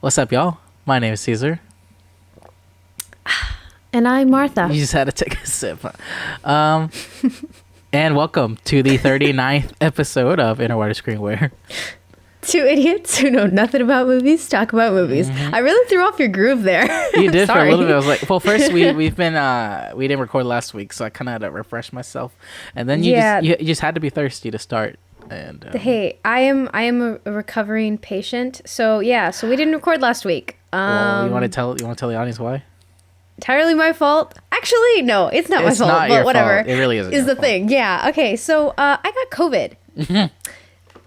What's up, y'all? My name is Caesar. And I'm Martha. You just had to take a sip. And welcome to the 39th episode of Interwater Screenware. Two idiots who know nothing about movies talk about movies. Mm-hmm. I really threw off your groove there. You did for a Sorry. little bit. I was like, well, first we didn't record last week, so I kind of had to refresh myself, and then you just had to be thirsty to start. And Hey, I am a recovering patient, so we didn't record last week. well, you want to tell the audience why? Entirely my fault. Actually, no, it's not my It's fault. not But your whatever. fault. It really isn't Is your the fault. thing? Yeah. Okay. So I got COVID.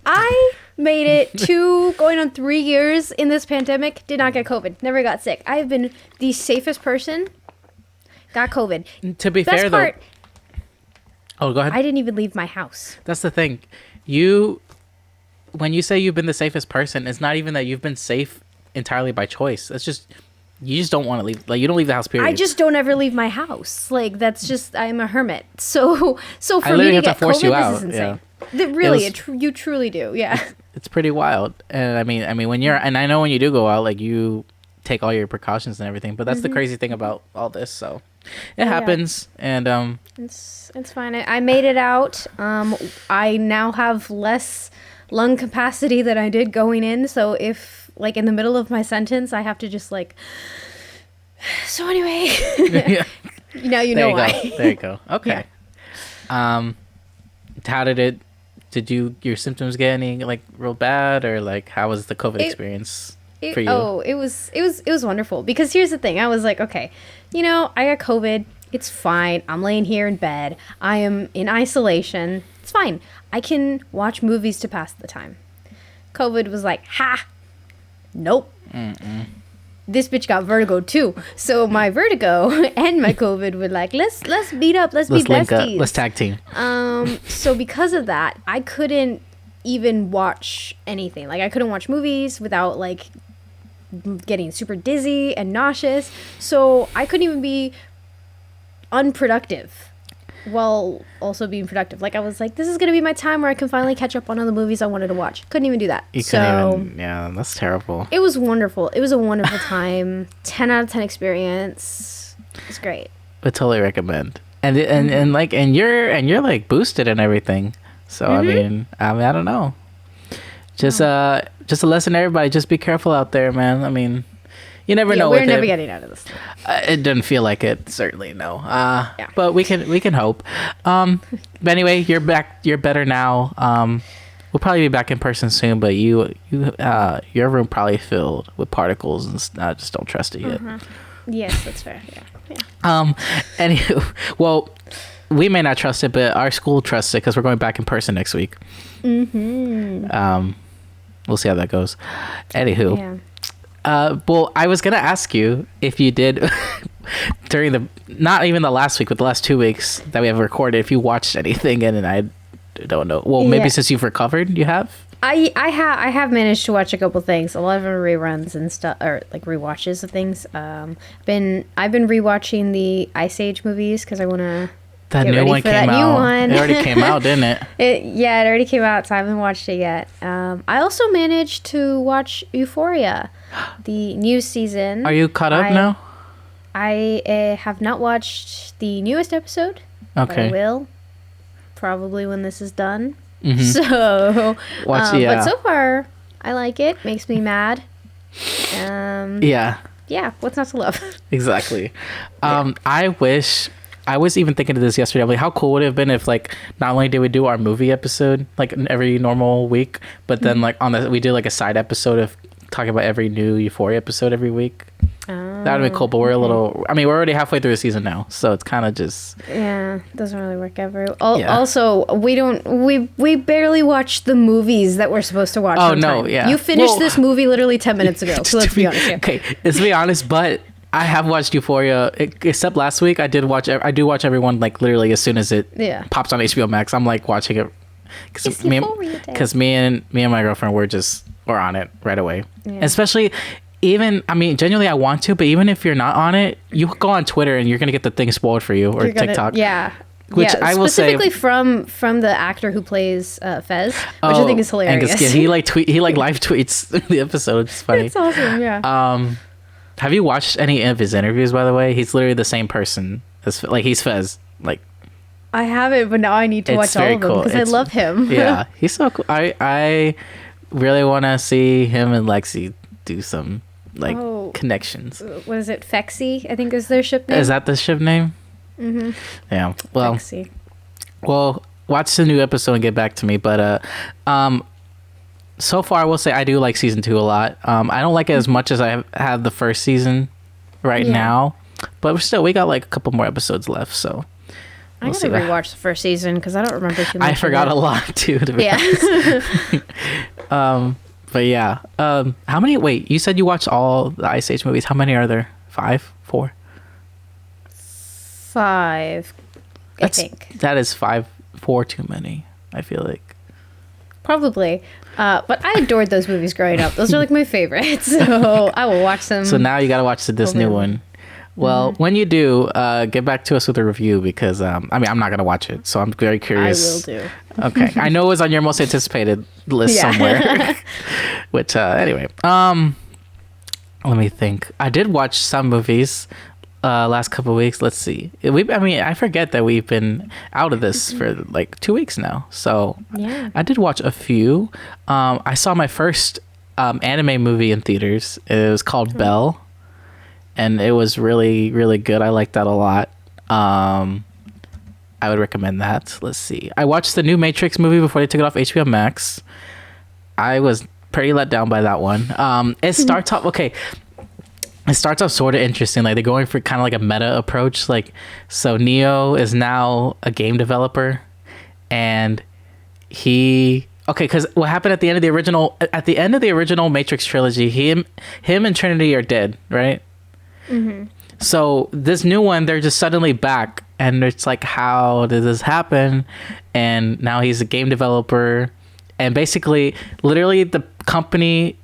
I made it to going on 3 years in this pandemic. Did not get COVID. Never got sick. I have been the safest person. Got COVID. To be Best fair, part, though. Oh, go ahead. I didn't even leave my house. That's the thing. When you say you've been the safest person, it's not even that you've been safe entirely by choice. It's just you just don't want to leave. Like, you don't leave the house. Period. I just don't ever leave my house. Like, that's just, I'm a hermit. So for literally me to have to get force COVID, you this out, is insane. yeah. Really, It you truly do. Yeah. It's pretty wild. And I mean when you're, and I know when you do go out, like, you take all your precautions and everything, but that's the crazy thing about all this. So it happens. And It's fine. I made it out. I now have less lung capacity than I did going in. So if, like, in the middle of my sentence, I have to just, like, so anyway, yeah. now you know why. Go. There you go. Okay. How did your symptoms get any, like, real bad, or, like, how was the COVID experience for you? It was wonderful, because here's the thing. I was like, okay, I got COVID. It's fine. I'm laying here in bed. I am in isolation. It's fine. I can watch movies to pass the time. COVID was like, ha, nope. This bitch got vertigo too. So my vertigo and my COVID were like, let's beat up. Let's be link up. besties. Let's tag team. So because of that, I couldn't even watch anything. Like, I couldn't watch movies without, like, getting super dizzy and nauseous. So I couldn't even be unproductive while also being productive. Like, I was like, this is gonna be my time where I can finally catch up on all the movies I wanted to watch. Couldn't even do that. You couldn't even, yeah, that's terrible. It was wonderful. It was a wonderful time. 10 out of 10 experience. It's great. I totally recommend. And you're like boosted and everything. So I mean I don't know. Just a lesson to everybody. Just be careful out there, man. I mean, you never know. We're never getting out of this. It doesn't feel like it. Certainly no. But we can hope. But anyway, you're back. You're better now. We'll probably be back in person soon. But your room probably filled with particles, and I just don't trust it yet. Yes, that's fair. Yeah. Anywho, well, we may not trust it, but our school trusts it because we're going back in person next week. We'll see how that goes. Anywho. Yeah. Well, I was gonna ask you if you did during not even the last week, but the last 2 weeks that we have recorded, if you watched anything, and I don't know. Well, maybe since you've recovered, you have. I have managed to watch a couple things. A lot of them are reruns and stuff, or like rewatches of things. I've been rewatching the Ice Age movies because I want to. That new one came out. It already came out, didn't it? It already came out, so I haven't watched it yet. I also managed to watch Euphoria, the new season. Are you caught up now? I have not watched the newest episode. Okay. But I will, probably when this is done. So, but so far, I like it. Makes me mad. Yeah. Yeah, what's not to love? Exactly. I was even thinking of this yesterday. I'm like, how cool would it have been if, like, not only did we do our movie episode like every normal week, but then like we did like a side episode of talking about every new Euphoria episode every week. That would be cool. But we're we're already halfway through the season now, so it's kind of just doesn't really work ever. Also, we barely watch the movies that we're supposed to watch. Oh on no, time. yeah. You finished this movie literally 10 minutes ago. So let's be honest here. Okay, let's be honest, but I have watched Euphoria, except last week. I do watch everyone, like, literally as soon as it pops on HBO Max. I'm like watching it because me and my girlfriend we're on it right away. Yeah. Especially, even, I mean, genuinely I want to, but even if you're not on it, you go on Twitter and you're gonna get the thing spoiled for you, or TikTok. Yeah. Which I will say specifically from the actor who plays Fez, which I think is hilarious. He like live tweets the episode. It's funny. It's awesome. Yeah. Have you watched any of his interviews? By the way, he's literally the same person as like he's Fez. Like I haven't, but now I need to watch all of them because I love him. Yeah, he's so cool. I really want to see him and Lexi do some like connections. What is it? Fexi, I think is their ship name. Is that the ship name? Mm-hmm. Yeah. Well. Fexi. Well, watch the new episode and get back to me. But so far I will say I do like season 2 a lot. I don't like it as much as I have the first season right now, but still we got like a couple more episodes left. So I gotta rewatch the first season because I don't remember too much. I forgot a lot too. To be honest. But yeah. How many? Wait, you said you watched all the Ice Age movies. How many are there? 5, 4, 5. I think that is 4 too many. I feel like probably. But I adored those movies growing up. Those are like my favorites. So I will watch them. So now you gotta watch this new one. Well, when you do, get back to us with a review because I'm not gonna watch it, so I'm very curious. I will do. Okay, I know it was on your most anticipated list somewhere. Which anyway, let me think. I did watch some movies last couple of weeks. Let's see. I forget that we've been out of this for like 2 weeks now. So I did watch a few. I saw my first anime movie in theaters. It was called Belle. And it was really, really good. I liked that a lot. I would recommend that. Let's see. I watched the new Matrix movie before they took it off HBO Max. I was pretty let down by that one. It starts off sort of interesting. Like they're going for kind of like a meta approach. Like, so Neo is now a game developer, and because what happened at the end of the original Matrix trilogy, him and Trinity are dead, right? Mm-hmm. So this new one, they're just suddenly back, and it's like, how did this happen? And now he's a game developer, and basically, literally, the company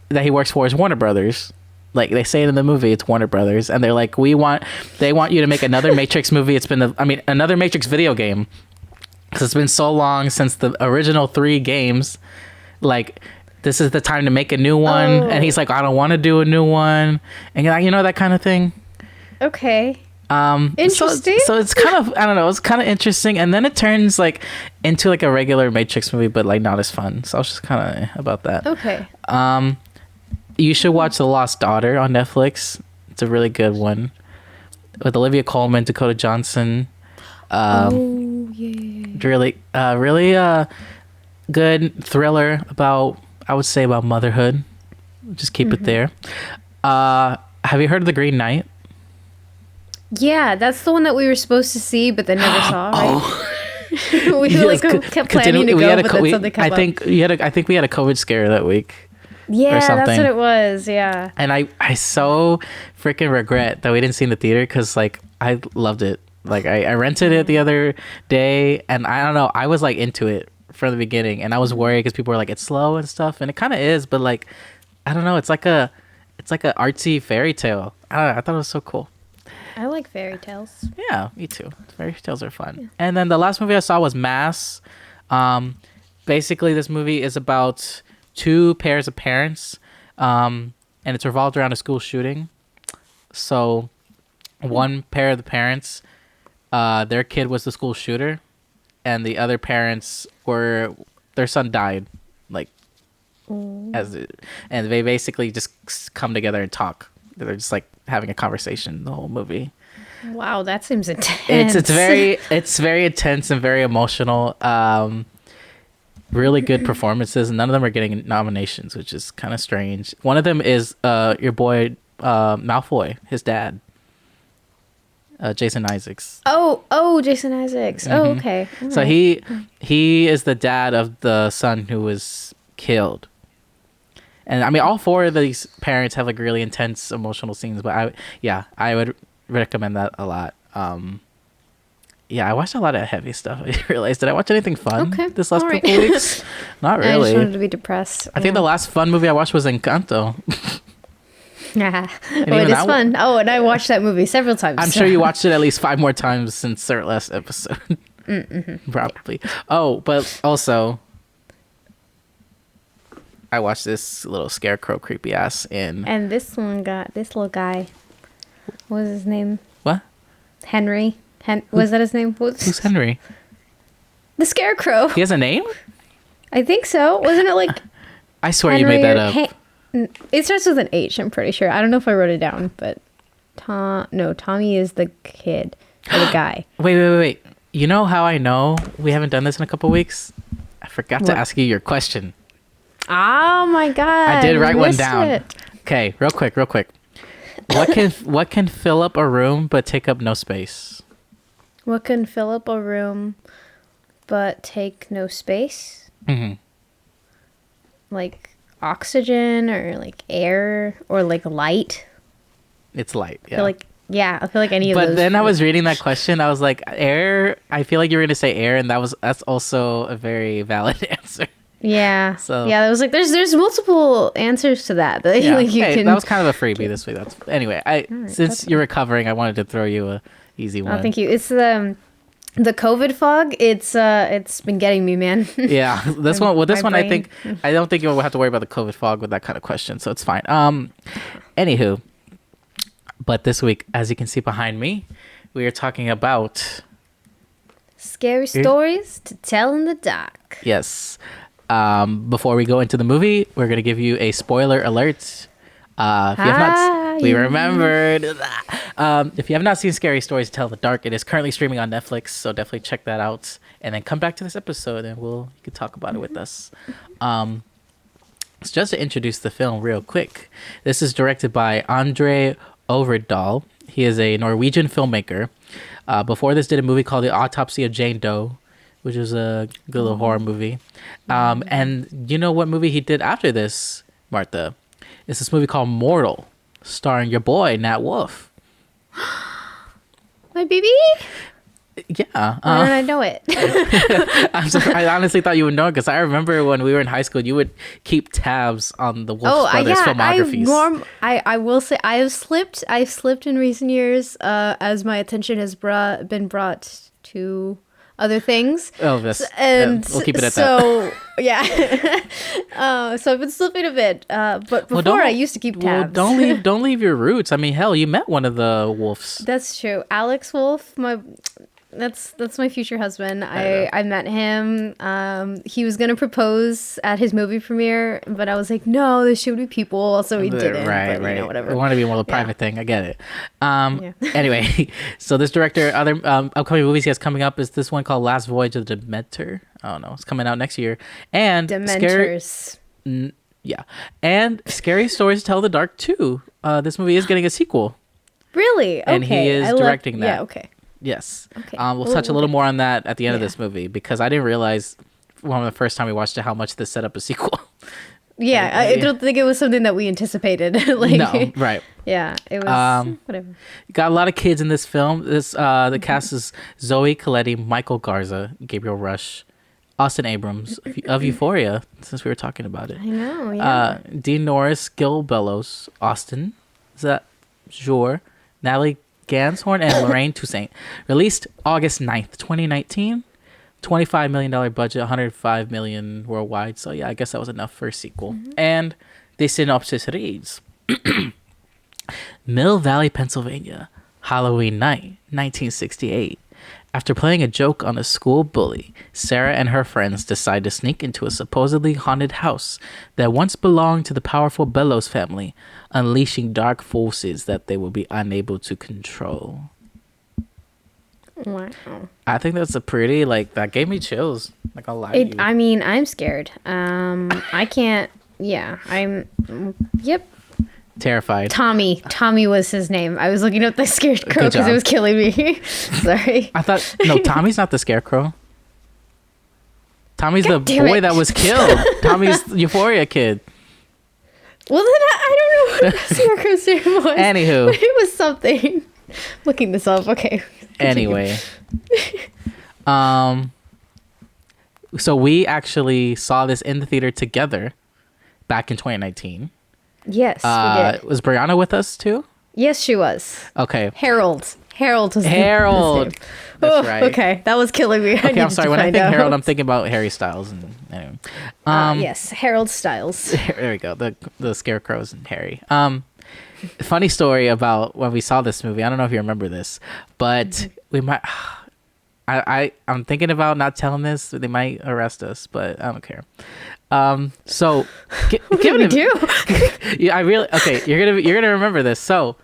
that he works for is Warner Brothers. Like they say it in the movie, it's Warner Brothers, and they're like, they want you to make another Matrix movie. Another Matrix video game, because it's been so long since the original 3 games. Like, this is the time to make a new one. And he's like, I don't want to do a new one. And you know, that kind of thing. Okay. Interesting. So it's kind of, I don't know, it's kind of interesting. And then it turns like into like a regular Matrix movie, but like not as fun. So I was just kind of about that. Okay. You should watch The Lost Daughter on Netflix. It's a really good one. With Olivia Colman, Dakota Johnson. Really good thriller about motherhood. Just keep it there. Have you heard of The Green Knight? Yeah, that's the one that we were supposed to see, but then never saw. Right? We kept planning to go, but then something came up. I think we had a COVID scare that week. Yeah, that's what it was. Yeah. And I so freaking regret that we didn't see it in the theater because like I loved it. Like I rented it the other day, and I don't know, I was like into it from the beginning, and I was worried because people were like, it's slow and stuff, and it kind of is, but like I don't know, it's like a artsy fairy tale. I don't know, I thought it was so cool. I like fairy tales. Yeah, me too. Fairy tales are fun. Yeah. And then the last movie I saw was Mass. Basically, this movie is about 2 pairs of parents, and it's revolved around a school shooting. So one pair of the parents, their kid was the school shooter, and the other parents their son died, like, and they basically just come together and talk. They're just like having a conversation the whole movie. Wow, that seems intense. It's very intense and very emotional. Really good performances. None of them are getting nominations, which is kind of strange. One of them is your boy Malfoy, his dad, Jason Isaacs. Oh, Jason Isaacs. Mm-hmm. Oh, okay. All so right. he is the dad of the son who was killed. And I mean, all 4 of these parents have like really intense emotional scenes, but I would recommend that a lot. Yeah, I watched a lot of heavy stuff. I realized, did I watch anything fun this last couple weeks? Not really. I just wanted to be depressed. I think the last fun movie I watched was Encanto. Yeah. Oh, it is fun. Oh, and I watched that movie several times. I'm sure you watched it at least 5 more times since our last episode. Probably. Oh, but also, I watched this little scarecrow creepy ass in. And this little guy. What was his name? What? Henry. Was that his name? Who's Henry? The scarecrow. He has a name? I think so. Wasn't it like... I swear Henry, you made that up. It starts with an H, I'm pretty sure. I don't know if I wrote it down, but Tommy is the kid or the guy. Wait. You know how I know we haven't done this in a couple weeks? I forgot to ask you your question. Oh my god. I did write one down. Okay, real quick. What can fill up a room but take up no space? What can fill up a room but take no space? Mm-hmm. Like oxygen or like air or like light. It's light. Yeah. I feel like any of those. But then I was reading that question. I was like, air. I feel like you were gonna say air, and that's also a very valid answer. Yeah. So yeah, it was like there's multiple answers to that. But yeah. That was kind of a freebie this week. Anyway. Since you're recovering, I wanted to throw you a easy one. Oh, thank you. It's the COVID fog, it's been getting me, man. Yeah, this one. Well, this one, brain. I don't think you'll have to worry about the COVID fog with that kind of question, so it's fine. Anywho, but this week, as you can see behind me, we are talking about scary stories to tell in the dark. Yes. Before we go into the movie, we're gonna give you a spoiler alert. If you have not, we remembered. If you have not seen Scary Stories to Tell in the Dark, it is currently streaming on Netflix, so definitely check that out. And then come back to this episode, and you can talk about it with us. So just to introduce the film real quick, this is directed by Andre Øvredal. He is a Norwegian filmmaker. Before this, did a movie called The Autopsy of Jane Doe, which is a good little horror movie. And you know what movie he did after this, Martha? It's this movie called Mortal, starring your boy, Nat Wolff. My baby? Yeah. Why don't I know it? I honestly thought you would know it because I remember when we were in high school, you would keep tabs on the Wolff brothers filmographies. I will say I've slipped in recent years as my attention has been brought to other things. Oh, yes. And we'll keep it at that. Yeah. So I've been slipping a bit. But before I used to keep tabs. Well, don't leave your roots. I mean, hell, you met one of the Wolffs. That's true. Alex Wolff, that's my future husband. I met him. He was gonna propose at his movie premiere, but I was like, no, there should be people, so he didn't. Right. You know, whatever. I want to be more of a private thing. I get it. Anyway, so this director, other upcoming movies he has coming up is this one called Last Voyage of the Demeter. I don't know. It's coming out next year. And Dementors. And Scary Stories to Tell in the Dark 2. This movie is getting a sequel. Really? Okay. And he is directing that. Yeah. Okay. Yes. Okay. We'll touch a little more on that at the end of this movie because I didn't realize when the first time we watched it how much this set up a sequel. Yeah, I don't think it was something that we anticipated. No, right. Yeah, it was whatever. Got a lot of kids in this film. The cast is Zoe Colletti, Michael Garza, Gabriel Rush, Austin Abrams of Euphoria, since we were talking about it. I know, yeah. Dean Norris, Gil Bellows, Austin, Zat-Jour, Natalie Ganshorn, and Lorraine Toussaint. Released August 9th, 2019. $25 million budget, $105 million worldwide. So yeah, I guess that was enough for a sequel. Mm-hmm. And the synopsis reads: Mill Valley, Pennsylvania, Halloween night, 1968. After playing a joke on a school bully, Sarah and her friends decide to sneak into a supposedly haunted house that once belonged to the powerful Bellows family, unleashing dark forces that they will be unable to control. Wow. I think that's a pretty, that gave me chills. Like, I'll lie to you. I mean, I'm scared. I can't, yep. Terrified. Tommy was his name. I was looking up the scarecrow because it was killing me. Sorry. I thought, no, Tommy's not the scarecrow. Tommy's the boy that was killed. Tommy's Euphoria kid. Well, then I don't know what the scarecrow's name was. Anywho. But it was something. Looking this up. Okay. Anyway. So we actually saw this in the theater together back in 2019. Yes, we did. Was Brianna with us too? Yes, she was. Okay. Harold was his name. That's right. Okay, that that me. Okay, I'm sorry. When I think Harold, I'm thinking about Harry Styles. And anyway. Yes, Harold Styles. There we go. The scarecrows and Harry. Funny story about when we saw this movie. I don't know if you remember this, but we might. I'm thinking about not telling this. They might arrest us, but I don't care. So what did we do? Yeah, okay. You're gonna remember this. So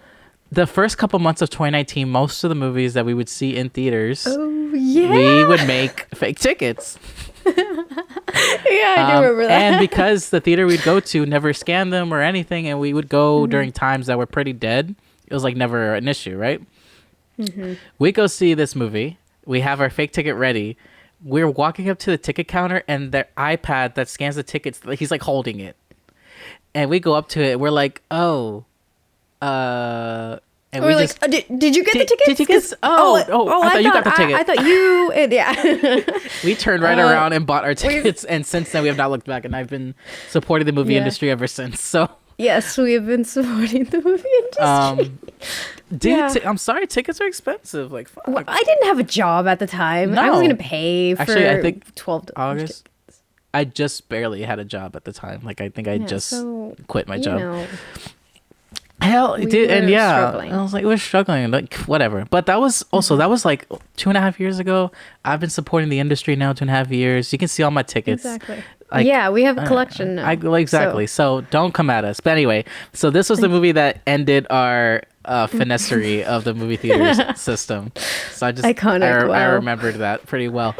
the first couple months of 2019, most of the movies that we would see in theaters, we would make fake tickets. Yeah, I do remember that. And because the theater we'd go to never scanned them or anything, and we would go during times that were pretty dead, it was like never an issue, right? We go see this movie. We have our fake ticket ready. We're walking up to the ticket counter, and their iPad that scans the tickets, he's like holding it. And we go up to it. We're like, oh. And we're like, did you get the tickets? Did you get? I thought you got the ticket. I thought you. Yeah. We turned right around and bought our tickets, and since then we have not looked back. And I've been supporting the movie industry ever since. So yes, we have been supporting the movie industry. Dude, I'm sorry, tickets are expensive. Like, fuck. Well, I didn't have a job at the time. No. I was gonna pay for I think 12 August. I just barely had a job at the time. Like, I think I just quit my job. Hell, dude, and struggling. I was like, we're struggling, like whatever. But that was also that was like 2.5 years ago. I've been supporting the industry now 2.5 years. You can see all my tickets. Exactly. Like, we have a collection now. Exactly. So don't come at us. But anyway, so this was the movie that ended our finessery of the movie theater system. So I just iconic. I remembered that pretty well.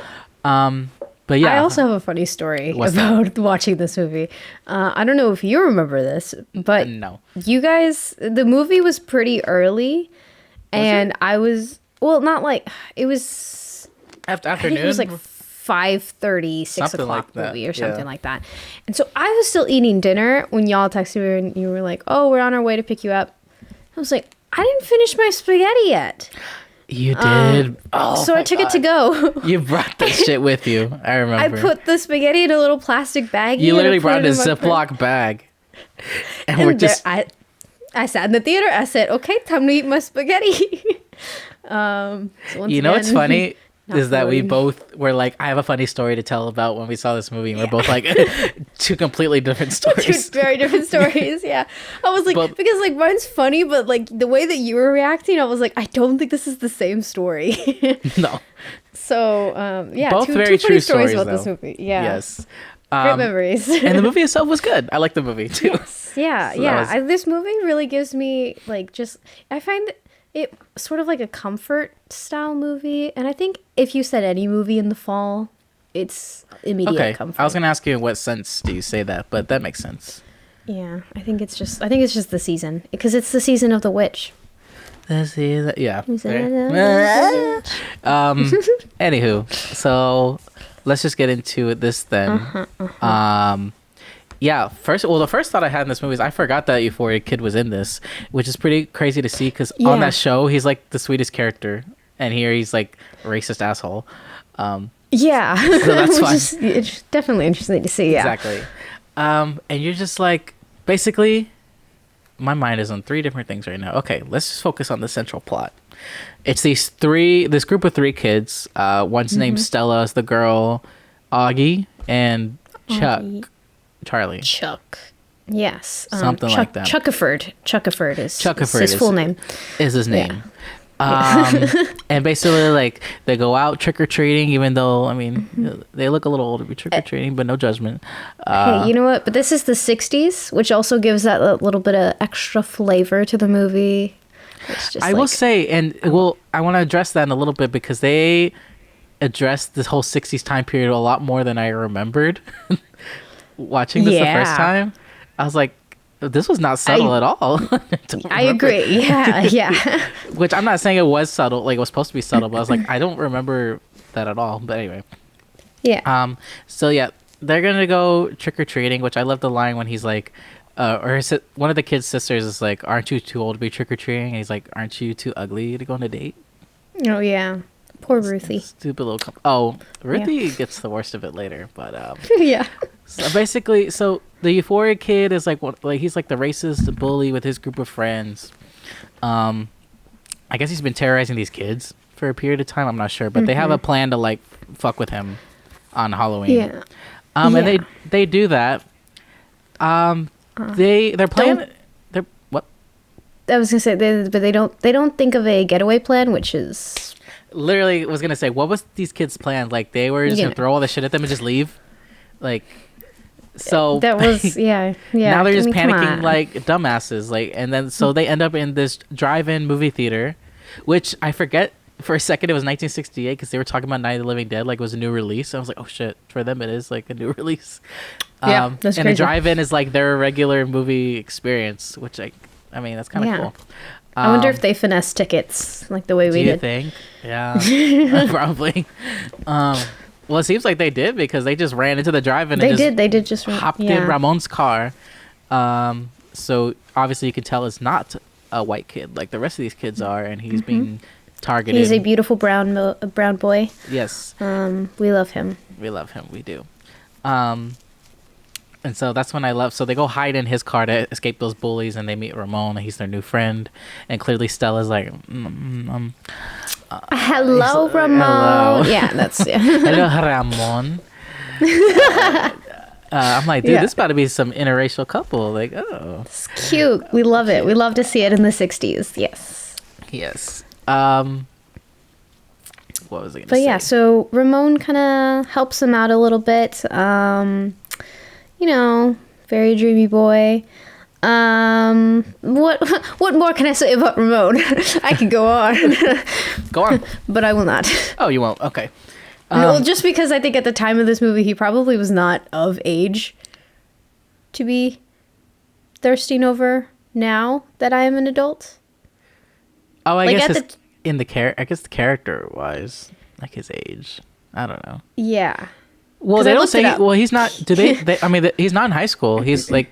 But yeah, I also have a funny story about watching this movie. I don't know if you remember this, but no. You guys, the movie was pretty early, and I was not like it was afternoon. It was like 5:30, 6 o'clock movie or something like that. And so I was still eating dinner when y'all texted me and you were like, "Oh, we're on our way to pick you up." I was like, "I didn't finish my spaghetti yet." You did. So I took it to go. You brought that shit with you. I remember. I put the spaghetti in a little plastic bag. You literally brought a Ziploc bag. And we're just. I sat in the theater. I said, "Okay, time to eat my spaghetti." So you know what's funny is that we both were like, I have a funny story to tell about when we saw this movie. And we're both like, two completely different stories. Two very different stories, yeah. I was like, because like mine's funny, but like the way that you were reacting, I was like, I don't think this is the same story. No. So, both two very true stories about this movie. Yeah. Yes. Great memories. And the movie itself was good. I like the movie too. Yes. Yeah, so yeah. This movie really gives me like I find it sort of like a comfort style movie, and I think if you said any movie in the fall, it's immediate comfort. I was gonna ask you in what sense do you say that, but that makes sense. Yeah, I think it's just the season, because it's the season of the witch. Yeah. Anywho, so let's just get into this then. Yeah, the first thought I had in this movie is I forgot that Euphoria Kid was in this, which is pretty crazy to see because on that show, he's like the sweetest character. And here he's like a racist asshole. Yeah. So that's fun. It's definitely interesting to see, yeah. Exactly. And you're just like, basically, my mind is on 3 different things right now. Okay, let's just focus on the central plot. It's this group of 3 kids. One's named Stella, is the girl, Augie, and Charlie. Chuck. Yes. Something like that. Chuckiford is his full name. Is his name. And basically, like, they go out trick-or-treating, even though, I mean, they look a little old to be trick-or-treating, but no judgment. Hey, you know what? But this is the 60s, which also gives that little bit of extra flavor to the movie. I will say, and I want to address that in a little bit, because they addressed this whole 60s time period a lot more than I remembered. Watching this the first time, I was like, this was not subtle at all. I agree. Yeah. Which I'm not saying it was subtle, like it was supposed to be subtle, but I was like, I don't remember that at all. But anyway. Yeah. So yeah, they're gonna go trick or treating, which I love the line when he's like, one of the kids' sisters is like, "Aren't you too old to be trick or treating?" And he's like, "Aren't you too ugly to go on a date?" Oh yeah. Poor Ruthie. Stupid little. Ruthie gets the worst of it later, but yeah. So basically, so the Euphoria kid is like he's like the racist bully with his group of friends. I guess he's been terrorizing these kids for a period of time. I'm not sure, but they have a plan to like fuck with him on Halloween. Yeah. And they do that. They're playing. They're what? I was gonna say, but they don't think of a getaway plan, which is literally was gonna say, what was these kids' plan? Like they were just gonna throw all the shit at them and just leave, like. So that was yeah. Now they're just panicking like dumbasses, like, and then so they end up in this drive-in movie theater, which I forget for a second it was 1968 because they were talking about Night of the Living Dead like it was a new release. I was like, oh shit, for them it is like a new release. Yeah, that's and crazy. The drive-in is like their regular movie experience, which I mean that's kind of cool. I wonder if they finesse tickets like the way we did. Do you think? Yeah, probably. Well, it seems like they did because they just ran into the drive-in. They did just hopped in Ramon's car. So obviously you can tell it's not a white kid like the rest of these kids are, and he's being targeted. He's a beautiful brown boy. Yes. We love him. We love him. We do. And so that's when I left. So they go hide in his car to escape those bullies, and they meet Ramon. And he's their new friend, and clearly Stella's like, hello, Ramon. Hello. Yeah, that's hello, Ramon. I'm like, dude, this is about to be some interracial couple. Like, oh, it's cute. We love it. We love to see it in the 60s. Yes. Yes. What was I gonna say? But yeah, so Ramon kind of helps him out a little bit. You know, very dreamy boy. What more can I say about Ramon? I could go on. Go on. But I will not. Oh, you won't? Okay. No, just because I think at the time of this movie, he probably was not of age to be thirsting over now that I am an adult. Oh, I guess I guess the character wise, like his age. I don't know. Yeah. Well, they don't say. Well, he's not. Do they I mean, he's not in high school. He's like,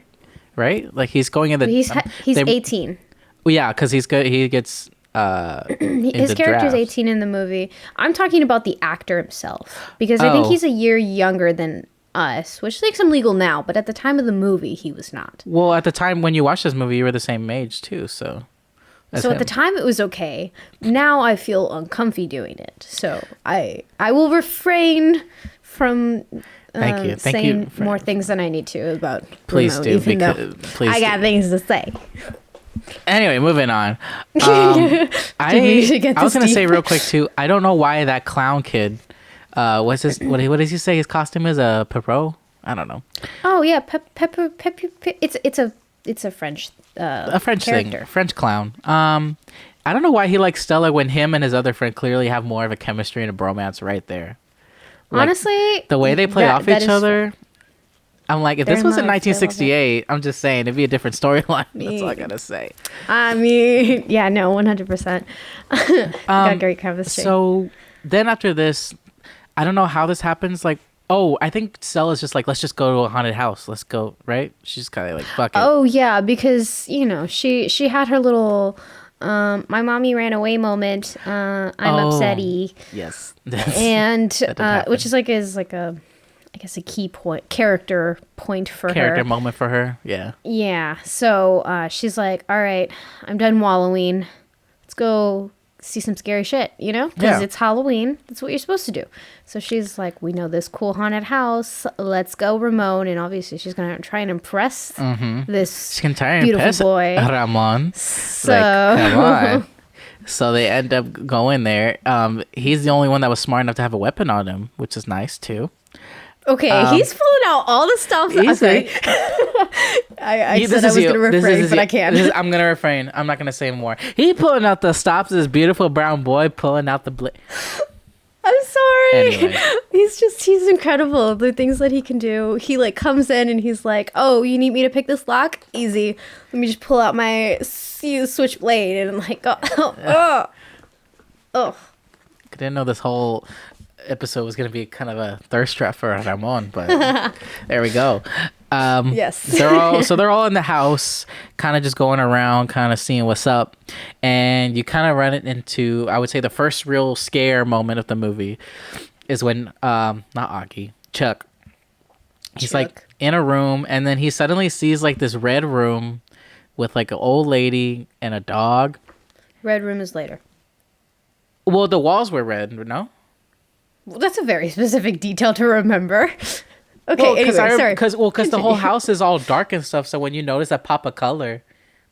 right? Like he's going in the. He's 18. Well, yeah, because he's good. He gets. His character's 18 in the movie. I'm talking about the actor himself because I think he's a year younger than us, which makes him legal now. But at the time of the movie, he was not. Well, at the time when you watched this movie, you were the same age too. So at the time it was okay. Now I feel uncomfy doing it. So I will refrain from saying more things than I need to about please Ramon, do even because please I got things to say. Anyway, moving on. I was gonna say real quick too. I don't know why that clown kid. What's his? What does he say? His costume is a Perot. I don't know. Oh yeah, pepper. It's a French. A French character. thing. French clown. I don't know why he likes Stella when him and his other friend clearly have more of a chemistry and a bromance right there. Like, honestly, the way they play off each other. I'm like, if this was in 1968, I'm just saying it'd be a different storyline. That's all I gotta say. I mean, yeah, no, 100%. Got great chemistry. So then after this, I don't know how this happens. Like, oh, I think Stella's just like, let's just go to a haunted house. Let's go, right? She's kind of like, fuck it. Oh yeah, because she had her little my mommy ran away moment. I'm upsetty. Yes. And which is like a. I guess a key character point for her. Character moment for her, yeah. Yeah, so she's like, all right, I'm done wallowing. Let's go see some scary shit, you know? Because it's Halloween. That's what you're supposed to do. So she's like, we know this cool haunted house. Let's go, Ramon. And obviously she's going to try and impress this beautiful boy. Ramon. So... Like, come on. So they end up going there. He's the only one that was smart enough to have a weapon on him, which is nice, too. Okay, he's pulling out all the stuff. Okay. I said I was going to refrain, but I can't. I'm going to refrain. I'm not going to say more. He pulling out the stops. This beautiful brown boy pulling out the blade. I'm sorry. Anyway. He's incredible. The things that he can do. He like comes in and he's like, oh, you need me to pick this lock? Easy. Let me just pull out my switchblade and I'm like, oh. I didn't know this whole episode was going to be kind of a thirst trap for Ramon, but there we go. Yes. they're all in the house, kind of just going around, kind of seeing what's up, and you kind of run it into, I would say, the first real scare moment of the movie is when not Augie, Chuck. He's like in a room, and then he suddenly sees like this red room with like an old lady and a dog. Red room is later. Well, the walls were red, no? Well, that's a very specific detail to remember. Okay, sorry. Because the whole house is all dark and stuff, so when you notice that pop of color,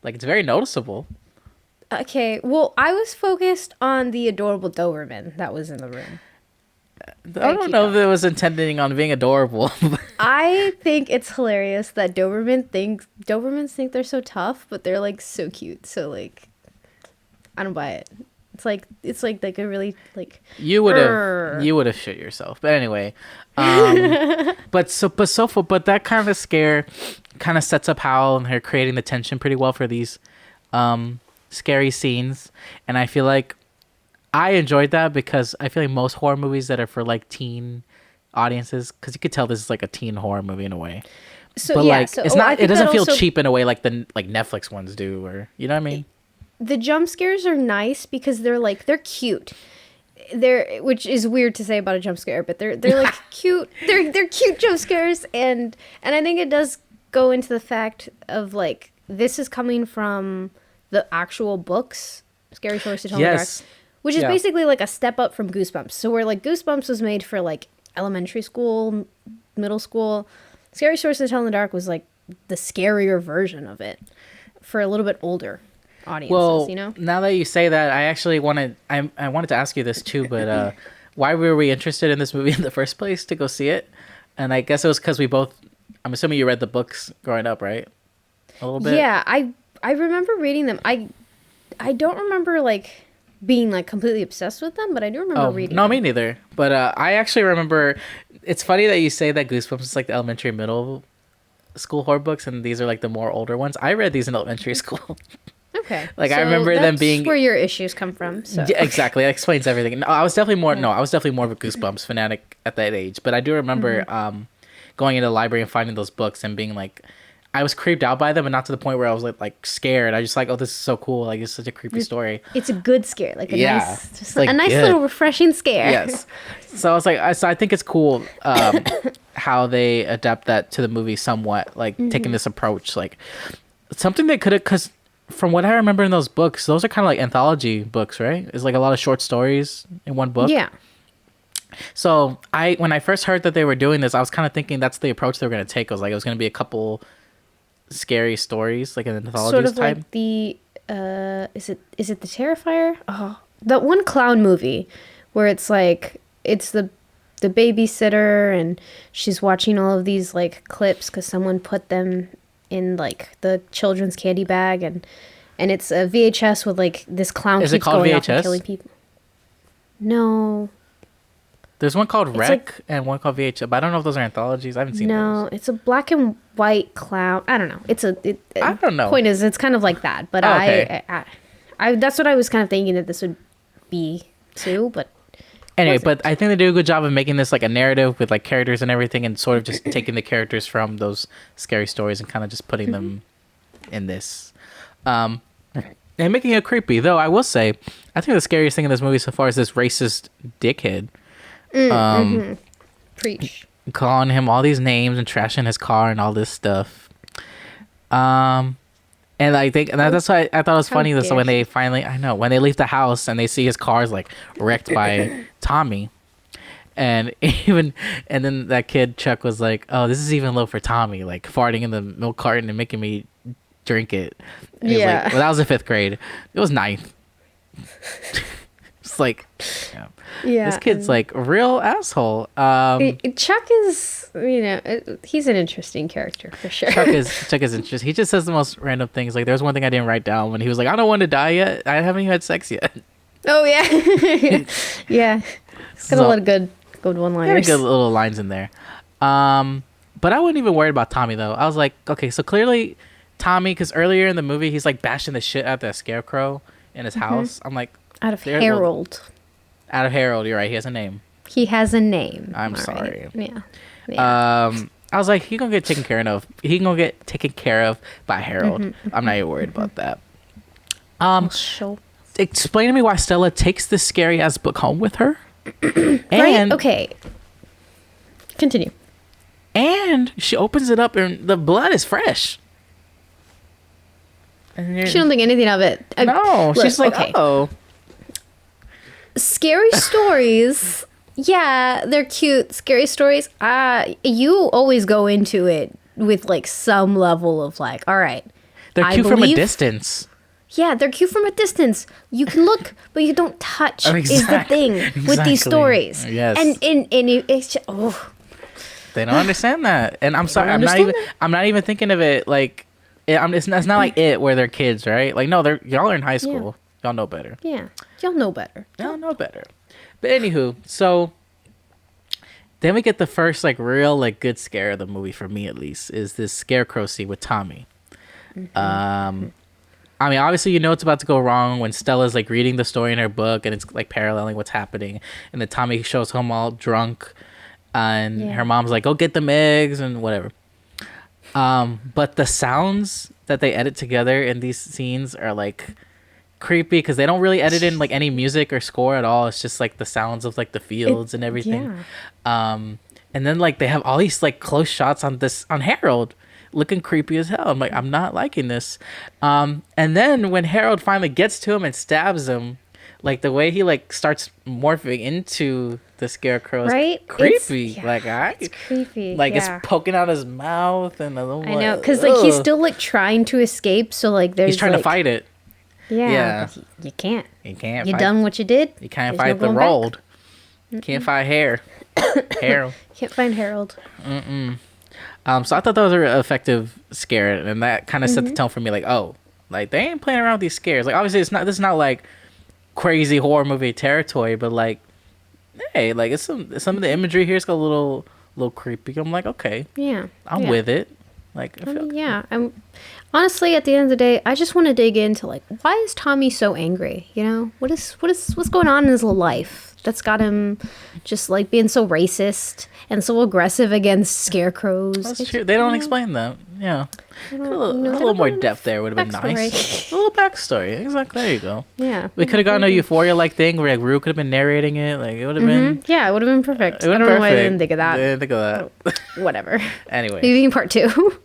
like, it's very noticeable. Okay, well, I was focused on the adorable Doberman that was in the room. I don't know if it was intending on being adorable. I think it's hilarious that Dobermans think they're so tough, but they're like so cute. So like, I don't buy it. It's like a really like you would have shit yourself. But anyway, but that kind of scare kind of sets up Hal and her creating the tension pretty well for these scary scenes, and I feel like I enjoyed that because I feel like most horror movies that are for like teen audiences, because you could tell this is like a teen horror movie in a way. So but yeah, it's not. It doesn't feel cheap in a way like the Netflix ones do, or you know what I mean. The jump scares are nice because they're cute. Which is weird to say about a jump scare, but they're like cute. They're cute jump scares, and I think it does go into the fact of like this is coming from the actual books, Scary Stories to Tell in the Dark, which is basically like a step up from Goosebumps. So where like Goosebumps was made for like elementary school, middle school, Scary Stories to Tell in the Dark was like the scarier version of it for a little bit older audiences. Well, you know. Now that you say that, I actually wanted to ask you this too, but why were we interested in this movie in the first place to go see it? And I guess it was because we both. I'm assuming you read the books growing up, right? A little bit. Yeah, I remember reading them. I don't remember like being like completely obsessed with them, but I do remember reading them. No, me neither. But I actually remember. It's funny that you say that Goosebumps is like the elementary and middle school horror books, and these are like the more older ones. I read these in elementary school. Okay. Like I remember them being where your issues come from. So. Yeah, exactly. That explains everything. No, I was definitely more of a Goosebumps fanatic at that age. But I do remember going into the library and finding those books and being like, I was creeped out by them, and not to the point where I was like scared. I just like, oh, this is so cool. Like it's such a creepy story. It's a good scare, like a nice, just like a nice little refreshing scare. Yes. So I was like, I think it's cool how they adapt that to the movie somewhat, like taking this approach, like something they could have, because from what I remember in those books, those are kind of like anthology books, right? It's like a lot of short stories in one book. Yeah. So when I first heard that they were doing this, I was kind of thinking that's the approach they were going to take. I was like, it was going to be a couple scary stories, like an anthology sort of type. Like the is it the Terrifier? Oh, that one clown movie where it's like it's the babysitter and she's watching all of these like clips because someone put them in like the children's candy bag, and it's a VHS with like this clown keeps going off and killing people. No. There's one called Wreck and one called VHS, but I don't know if those are anthologies. I haven't seen those. No, it's a black and white clown. I don't know. I don't know. Point is, it's kind of like that, but I that's what I was kind of thinking that this would be too, but anyway, but I think they do a good job of making this like a narrative with like characters and everything, and sort of just taking the characters from those scary stories and kind of just putting them in this. And making it creepy, though I will say, I think the scariest thing in this movie so far is this racist dickhead. Preach. Calling him all these names and trashing his car and all this stuff. And I think that's why I thought it was funny that when they finally, when they leave the house and they see his car's like wrecked by Tommy, and then that kid Chuck was like, oh, this is even low for Tommy, like farting in the milk carton and making me drink it. And yeah. Like, well, that was the 5th grade. It was 9th. It's like, this kid's like a real asshole. Chuck is, he's an interesting character for sure. Chuck is interesting. He just says the most random things. Like there's one thing I didn't write down when he was like, I don't want to die yet. I haven't even had sex yet. Oh yeah. Yeah. It's got a lot of good one-liners. Good little lines in there. But I wasn't even worried about Tommy though. I was like, okay, so clearly Tommy, because earlier in the movie he's like bashing the shit out of the scarecrow in his house. I'm like, out of Harold. Out of Harold, you're right. He has a name. He has a name. I'm sorry. Right. Yeah. I was like, he gonna get taken care of. He gonna get taken care of by Harold. I'm not even worried about that. Sure. Explain to me why Stella takes this scary ass book home with her. Right. Okay. Continue. And she opens it up and the blood is fresh. She don't think anything of it. No, look, she's like, okay. Oh. Scary stories. Yeah, they're cute. Scary stories. You always go into it with like some level of like, all right. They're cute from a distance. Yeah, they're cute from a distance. You can look, but you don't touch. Is the thing with these stories. Yes. And it's just, they don't understand that. And I'm sorry, I'm not even thinking of it like it's not like it where they're kids, right? Like no, y'all are in high school. Yeah. Y'all know better. Yeah. Y'all know better. Y'all know better. But anywho, so then we get the first like real like good scare of the movie for me at least is this scarecrow scene with Tommy. Mm-hmm. I mean, obviously you know it's about to go wrong when Stella's like reading the story in her book and it's like paralleling what's happening, and then Tommy shows home all drunk, and her mom's like, "Go get them eggs" and whatever. But the sounds that they edit together in these scenes are like creepy because they don't really edit in like any music or score at all. It's just like the sounds of like the fields and everything. Yeah. And then like they have all these like close shots on Harold looking creepy as hell. I'm like, I'm not liking this. And then when Harold finally gets to him and stabs him, like the way he like starts morphing into the scarecrow is creepy. It's creepy. Like it's poking out his mouth and a little. I know, because like he's still like trying to escape. So like he's trying to fight it. Yeah. You can't. You can't. You done what you did. You can't fight the rolled. Can't fight Harold. Can't find Harold. So I thought that was an effective scare, and that kind of set the tone for me. Like, oh, like they ain't playing around with these scares. Like, obviously, this is not like crazy horror movie territory, but like, hey, like it's some of the imagery here is got a little creepy. I'm like, okay, I'm with it. Like, I'm honestly at the end of the day, I just want to dig into like, why is Tommy so angry? You know, what's going on in his life that's got him just like being so racist and so aggressive against scarecrows? That's true. They don't explain that. Yeah, a little more depth there would have been nice. A little backstory. Exactly. There you go. Yeah, we could have gotten a Euphoria like thing where like Rue could have been narrating it. Like it would have been. Yeah, it would have been perfect. I don't know why I didn't think of that. I didn't think of that. Whatever. Anyway, maybe in part 2.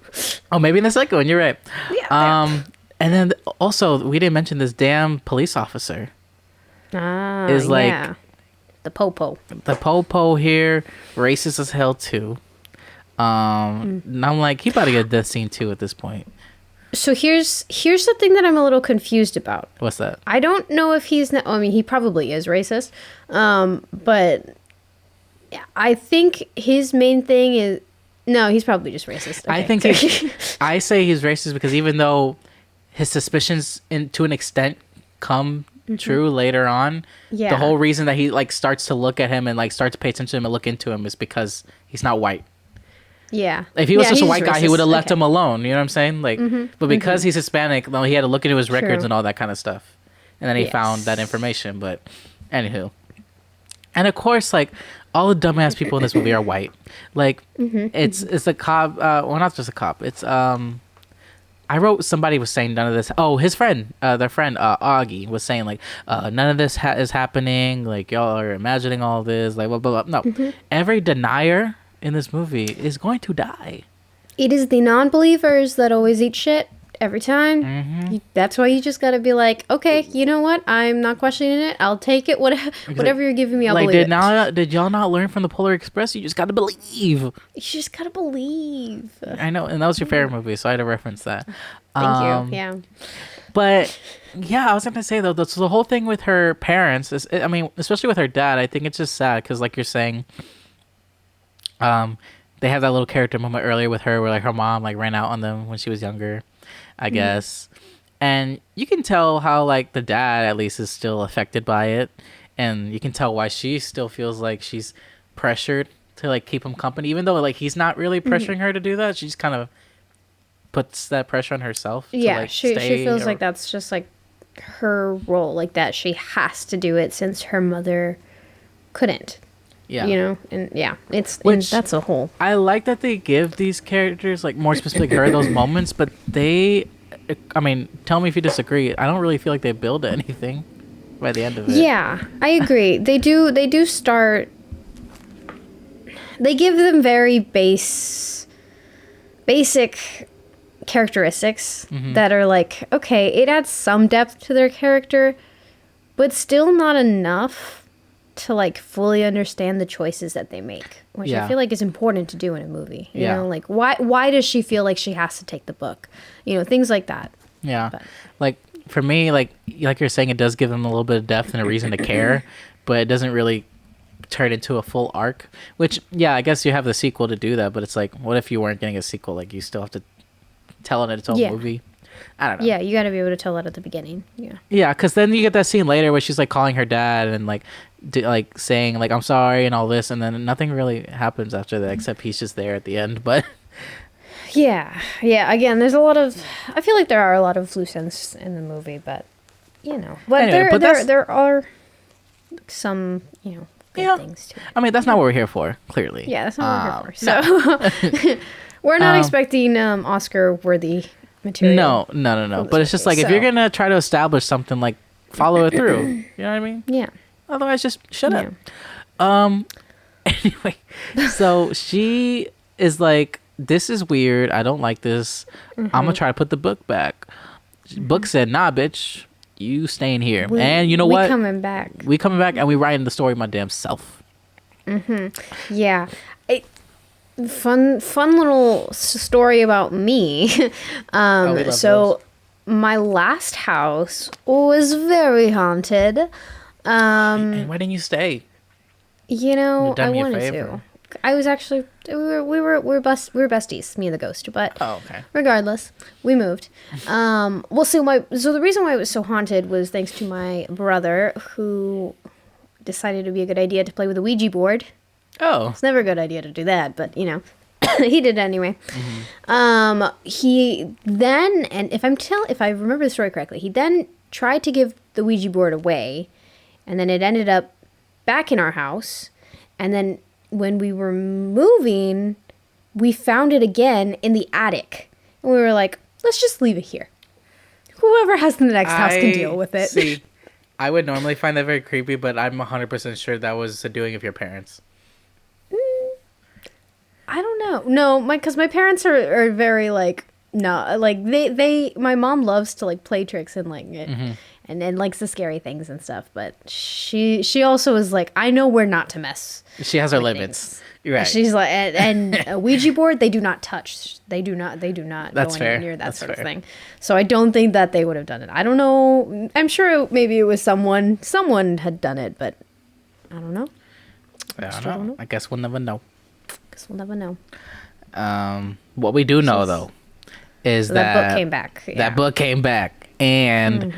Oh, maybe in the second one. You're right. Yeah. And then also we didn't mention this damn police officer. Is like the popo. The popo here, racist as hell too. And I'm like, he about to get a death scene too at this point. So here's the thing that I'm a little confused about. What's that? I don't know if he's not. I mean, he probably is racist. But I think his main thing is. No, he's probably just racist. Okay. I think I say he's racist because even though his suspicions to an extent come true later on, the whole reason that he like starts to look at him and like starts to pay attention to him and look into him is because he's not white. Yeah. If he was just a white guy, he would have left him alone. You know what I'm saying? Like, but because he's Hispanic, well, he had to look into his records and all that kind of stuff, and then he found that information. But anywho, and of course, like all the dumbass people in this movie are white. Like, it's a cop. Well, not just a cop. It's I wrote somebody was saying none of this. Oh, his friend, their friend Augie was saying like none of this is happening. Like y'all are imagining all this. Like blah blah blah. No, every denier in this movie is going to die. It is the non-believers that always eat shit every time. That's why you just gotta be like, okay, you know what? I'm not questioning it. I'll take it. Whatever you're giving me, I'll believe it. Did y'all not learn from the Polar Express? You just gotta believe. You just gotta believe. I know, and that was your favorite movie, so I had to reference that. Thank you. Yeah. But yeah, I was gonna say though, the whole thing with her parents is, I mean, especially with her dad, I think it's just sad because, like you're saying, they have that little character moment earlier with her where like her mom like ran out on them when she was younger, I guess. And you can tell how like the dad at least is still affected by it, and you can tell why she still feels like she's pressured to like keep him company, even though like he's not really pressuring her to do that. She just kind of puts that pressure on herself. Yeah, she feels like that's just like her role, like that she has to do it since her mother couldn't. Yeah. You know, and that's a whole. I like that they give these characters, like more specific her, those moments, but I mean, tell me if you disagree. I don't really feel like they build anything by the end of it. Yeah, I agree. They do start. they give them very basic characteristics that are like, okay, it adds some depth to their character, but still not enough to like fully understand the choices that they make, which I feel like is important to do in a movie. You know, like why does she feel like she has to take the book? You know, things like that. Yeah. But. Like for me, like you're saying, it does give them a little bit of depth and a reason to care, but it doesn't really turn into a full arc, which I guess you have the sequel to do that, but it's like, what if you weren't getting a sequel? Like you still have to tell it its own movie. I don't know. Yeah, you got to be able to tell that at the beginning. Yeah, because then you get that scene later where she's like calling her dad and like saying like I'm sorry and all this, and then nothing really happens after that except he's just there at the end. But yeah. Again, there's a lot of. I feel like there are a lot of loose ends in the movie, but but anyway, there are some good things too. I mean, that's not what we're here for. Clearly. Yeah, that's not what we're here for. So. We're not expecting Oscar-worthy material. No. But it's just like, if you're going to try to establish something, like, follow it through. You know what I mean? Yeah. Otherwise, just shut up. Anyway, so she is like, this is weird. I don't like this. I'm going to try to put the book back. Book said, nah, bitch. You staying here. And you know what? We coming back. And we writing the story my damn self. Yeah. Fun little story about me. So my last house was very haunted. And why didn't you stay? I wanted to. I was actually we were besties, me and the ghost. But regardless, we moved. So the reason why it was so haunted was thanks to my brother, who decided it would be a good idea to play with a Ouija board. Oh. It's never a good idea to do that, but, he did it anyway. He then, and if I remember the story correctly, he then tried to give the Ouija board away, and then it ended up back in our house, and then when we were moving, we found it again in the attic, and we were like, let's just leave it here. Whoever has the next house can deal with it. See, I would normally find that very creepy, but I'm 100% sure that was the doing of your parents. I don't know. No, because my parents are very like, no, like my mom loves to like play tricks and like and likes the scary things and stuff, but she also is like, I know where not to mess. She has her limits. You're right. She's like, and a Ouija board they do not touch. They do not That's go fair. Near that sort of thing. So I don't think that they would have done it. I don't know. I'm sure maybe it was someone had done it, but I don't know. I don't know. I guess we'll never know. We'll never know. What we do know though is that book came back. Yeah. That book came back, and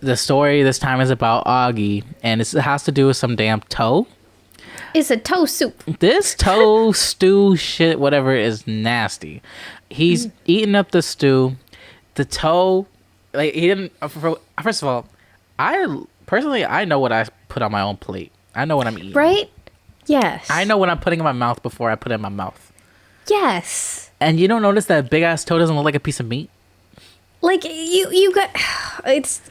the story this time is about Augie, and it has to do with some damn toe. It's a toe soup. This toe stew shit, whatever, is nasty. He's eating up the stew. The toe, like he didn't. First of all, I know what I put on my own plate. I know what I'm eating. Right. Yes. I know what I'm putting in my mouth before I put it in my mouth. Yes. And you don't notice that big ass toe doesn't look like a piece of meat? Like you got it's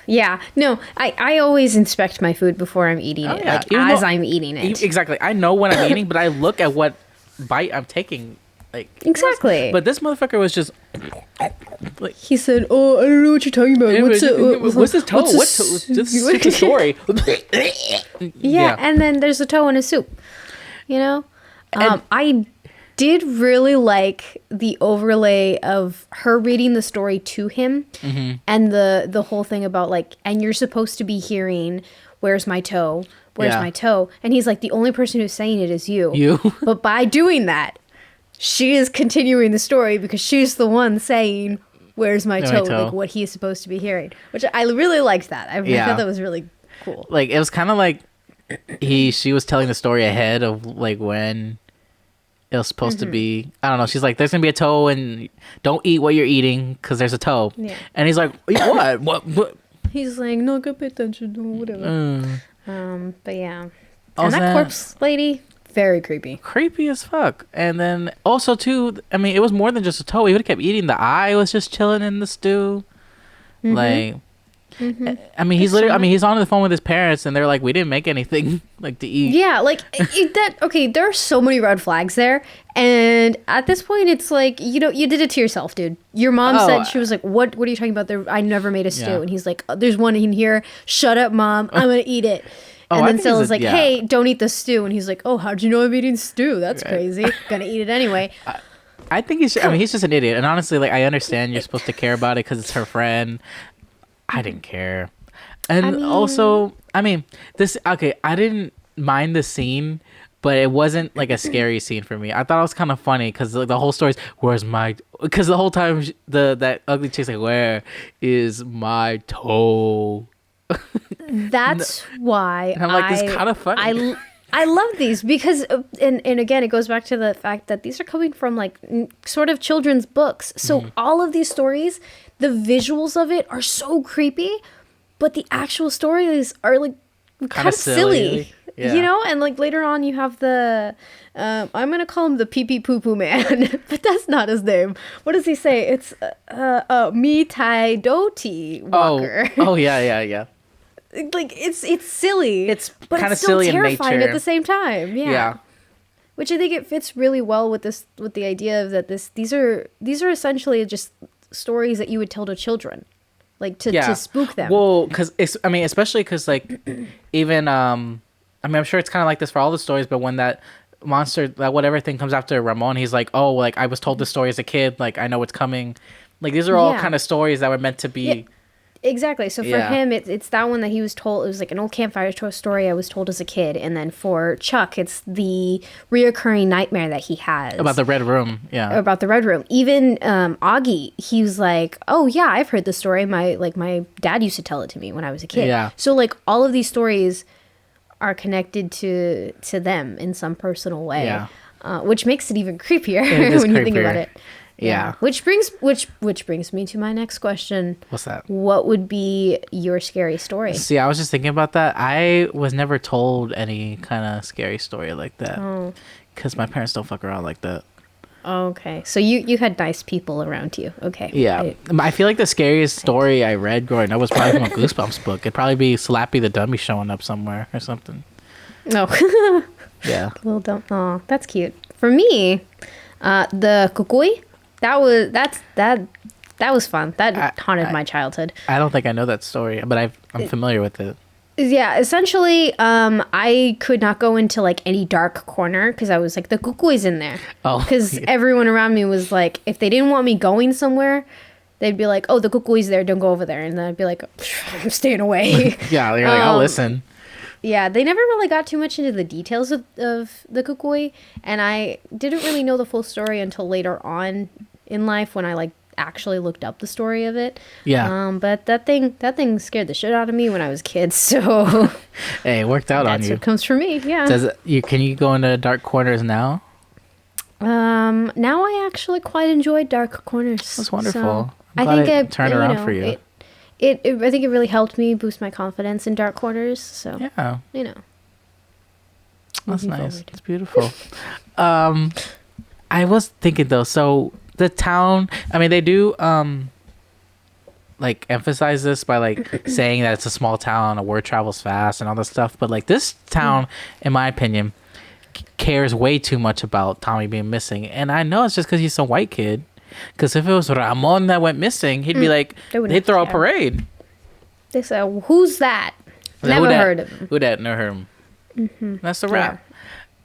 yeah. No, I always inspect my food before I'm eating it. Yeah. Like as I'm eating it. Exactly. I know what I'm eating, but I look at what bite I'm taking. Like exactly. But this motherfucker was just like he said, "Oh, I don't know what you're talking about. What's this toe? What's the story?" Yeah, and then there's a toe in a soup. I did really like the overlay of her reading the story to him, and the whole thing about like, and you're supposed to be hearing, "Where's my toe? Where's my toe?" And he's like, the only person who's saying it is you. But by doing that, she is continuing the story because she's the one saying, "Where's my toe?" Like what he is supposed to be hearing, which I really liked that. I thought that was really cool. Like it was kind of like she was telling the story ahead of like when it was supposed to be. I don't know. She's like, "There's gonna be a toe, and don't eat what you're eating because there's a toe." Yeah. And he's like, "What? What?" He's like, "No, go pay attention or whatever." But yeah, and that corpse lady. Very creepy. Creepy as fuck. And then also too, I mean, it was more than just a toe. He would have kept eating. The eye was just chilling in the stew. Like, Mm-hmm. I mean, he's literally. I mean, he's on the phone with his parents, and they're like, "We didn't make anything like to eat." Yeah, like okay, there are so many red flags there, and at this point, it's like you did it to yourself, dude. Your mom said she was like, "What are you talking about? There, I never made a stew," and he's like, "There's one in here. Shut up, mom. I'm gonna eat it." And then Stella's like, "Hey, don't eat the stew," and he's like, "Oh, how'd you know I'm eating stew? That's crazy. Gonna eat it anyway." I think he's. I mean, he's just an idiot, and honestly, like I understand you're supposed to care about it because it's her friend. I didn't care. And also, I mean, I didn't mind the scene, but it wasn't like a scary scene for me. I thought it was kind of funny because like, the whole story is, because the whole time that ugly chick's like, where is my toe? That's why and I'm like, this is kind of funny. I love these because, and again, it goes back to the fact that these are coming from like sort of children's books. So all of these stories, the visuals of it are so creepy, but the actual stories are like kind of silly. Yeah. And like later on you have the I'm gonna call him the pee pee poo poo man, but that's not his name. What does he say? It's Mi Tai Doti Walker. Oh yeah. Like it's silly, but kind of it's still silly terrifying in nature at the same time. Yeah. Which I think it fits really well with the idea of that these are essentially just stories that you would tell to children, like to spook them. Well, because especially because like even I'm sure it's kind of like this for all the stories, but when that monster, that whatever thing comes after Ramon, he's like, oh, like I was told this story as a kid, like I know what's coming. Like these are all kind of stories that were meant to be. Yeah. Exactly. So for him, it's that one that he was told. It was like an old campfire story I was told as a kid. And then for Chuck, it's the reoccurring nightmare that he has. About the Red Room. Yeah. About the Red Room. Even Augie, he was like, oh, yeah, I've heard the story. My dad used to tell it to me when I was a kid. Yeah. So like all of these stories are connected to them in some personal way. Yeah. Which makes it even creepier when you think about it. Yeah. Which brings me to my next question. What's that? What would be your scary story? See, I was just thinking about that. I was never told any kind of scary story like that. Because my parents don't fuck around like that. Okay. So you had nice people around you. Okay. Yeah. I feel like the scariest story I read growing up was probably from a Goosebumps book. It'd probably be Slappy the Dummy showing up somewhere or something. No. Yeah. Little dumb. Oh, that's cute. For me, the Kukui. That was fun. That haunted my childhood. I don't think I know that story, but I'm familiar with it. Yeah, essentially, I could not go into like any dark corner because I was like, the Kukui's in there. Oh. Because everyone around me was like, if they didn't want me going somewhere, they'd be like, oh, the Kukui's there, don't go over there. And then I'd be like, I'm staying away. Yeah, you're like, I'll listen. Yeah, they never really got too much into the details of the Kukui, and I didn't really know the full story until later on in life when I like actually looked up the story of it. Yeah. But that thing scared the shit out of me when I was a kid. So hey, it worked out on you. That's what comes for me. Yeah. Can you go into dark corners now? Now I actually quite enjoy dark corners. That's wonderful. So I think it turned around for you. I think it really helped me boost my confidence in dark corners. So yeah, that's nice. It's beautiful. I was thinking though, so the town, I mean, they do like emphasize this by like saying that it's a small town, a word travels fast and all this stuff, but like this town, in my opinion, cares way too much about Tommy being missing. And I know it's just because he's some white kid, because if it was Ramon that went missing, he'd be like, they'd throw a parade. They say, who's that? Never heard of him. Who that? Never heard of him. Mm-hmm. That's the rap.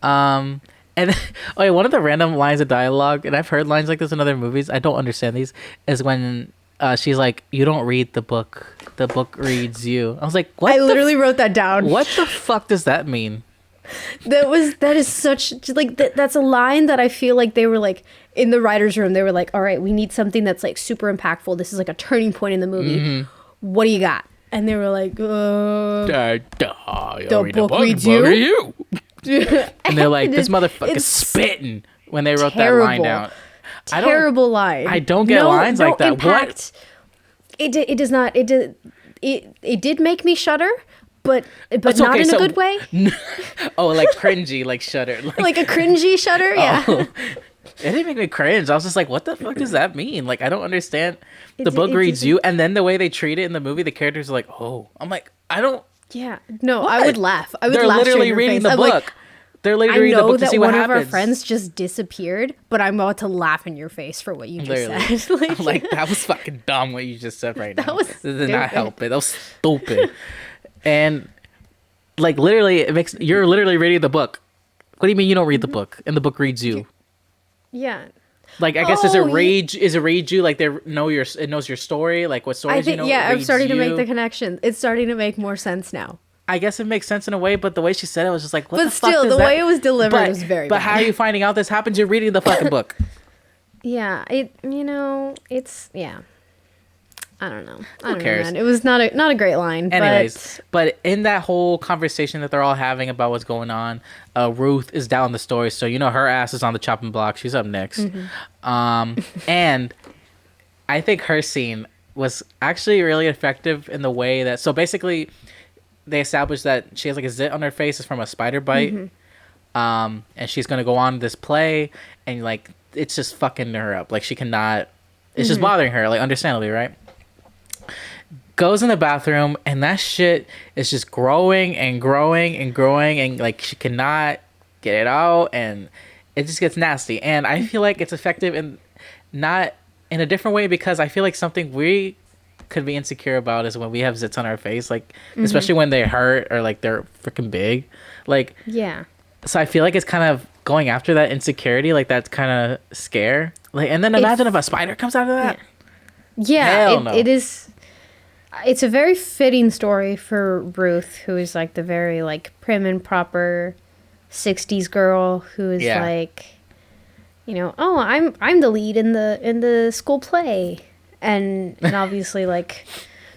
Yeah. And one of the random lines of dialogue, and I've heard lines like this in other movies, I don't understand these, is when she's like, you don't read the book reads you. I was like, what? I literally wrote that down. What the fuck does that mean? That is such like that's a line that I feel like they were like in the writer's room. They were like, all right, we need something that's like super impactful. This is like a turning point in the movie. Mm-hmm. What do you got? And they were like, the book reads you. And they're like, this motherfucker's spitting when they wrote that line down. Terrible line. I don't get lines like that. Impact. What? It does not. It did make me shudder, but not in a good way. Oh, like cringy, like shudder. Like a cringy shudder, yeah. It didn't make me cringe. I was just like, what the fuck does that mean? Like, I don't understand. The book reads you, and then the way they treat it in the movie, the characters are like, oh. I'm like, I don't. Yeah. No, what? I would laugh. I would They're laugh. Literally reading the book. Like, they're literally reading the book to see what happens. I know that one of our friends just disappeared, but I'm about to laugh in your face for what you just said. I'm like, that was fucking dumb what you just said right now. That did not help it. That was stupid. And like literally, you're literally reading the book. What do you mean you don't read the book and the book reads you? Yeah. Like, I guess is it rage you? Like, it knows your story? Like, what stories you know? Yeah, I'm starting to make the connection. It's starting to make more sense now. I guess it makes sense in a way, but the way she said it was just like, what the fuck? But still, the way it was delivered was very bad. But how are you finding out this happens? You're reading the fucking book. Yeah, it's, yeah. I don't know. Who cares? It was not a great line. Anyways, but in that whole conversation that they're all having about what's going on, Ruth is down the story, so her ass is on the chopping block. She's up next. Mm-hmm. And I think her scene was actually really effective in the way that, so basically they established that she has like a zit on her face is from a spider bite. Mm-hmm. And she's gonna go on this play, and like it's just fucking her up. Like she cannot. It's just bothering her, like understandably, right? Goes in the bathroom, and that shit is just growing and growing and growing, and like she cannot get it out, and it just gets nasty. And I feel like it's effective in not in a different way, because I feel like something we could be insecure about is when we have zits on our face, like especially when they hurt or like they're freaking big, like yeah. So I feel like it's kind of going after that insecurity, like that kind of scare, like, and then imagine if a spider comes out of that. Yeah, it is. It's a very fitting story for Ruth, who is like the very like prim and proper 60s girl who is like, oh, I'm the lead in the school play, and obviously like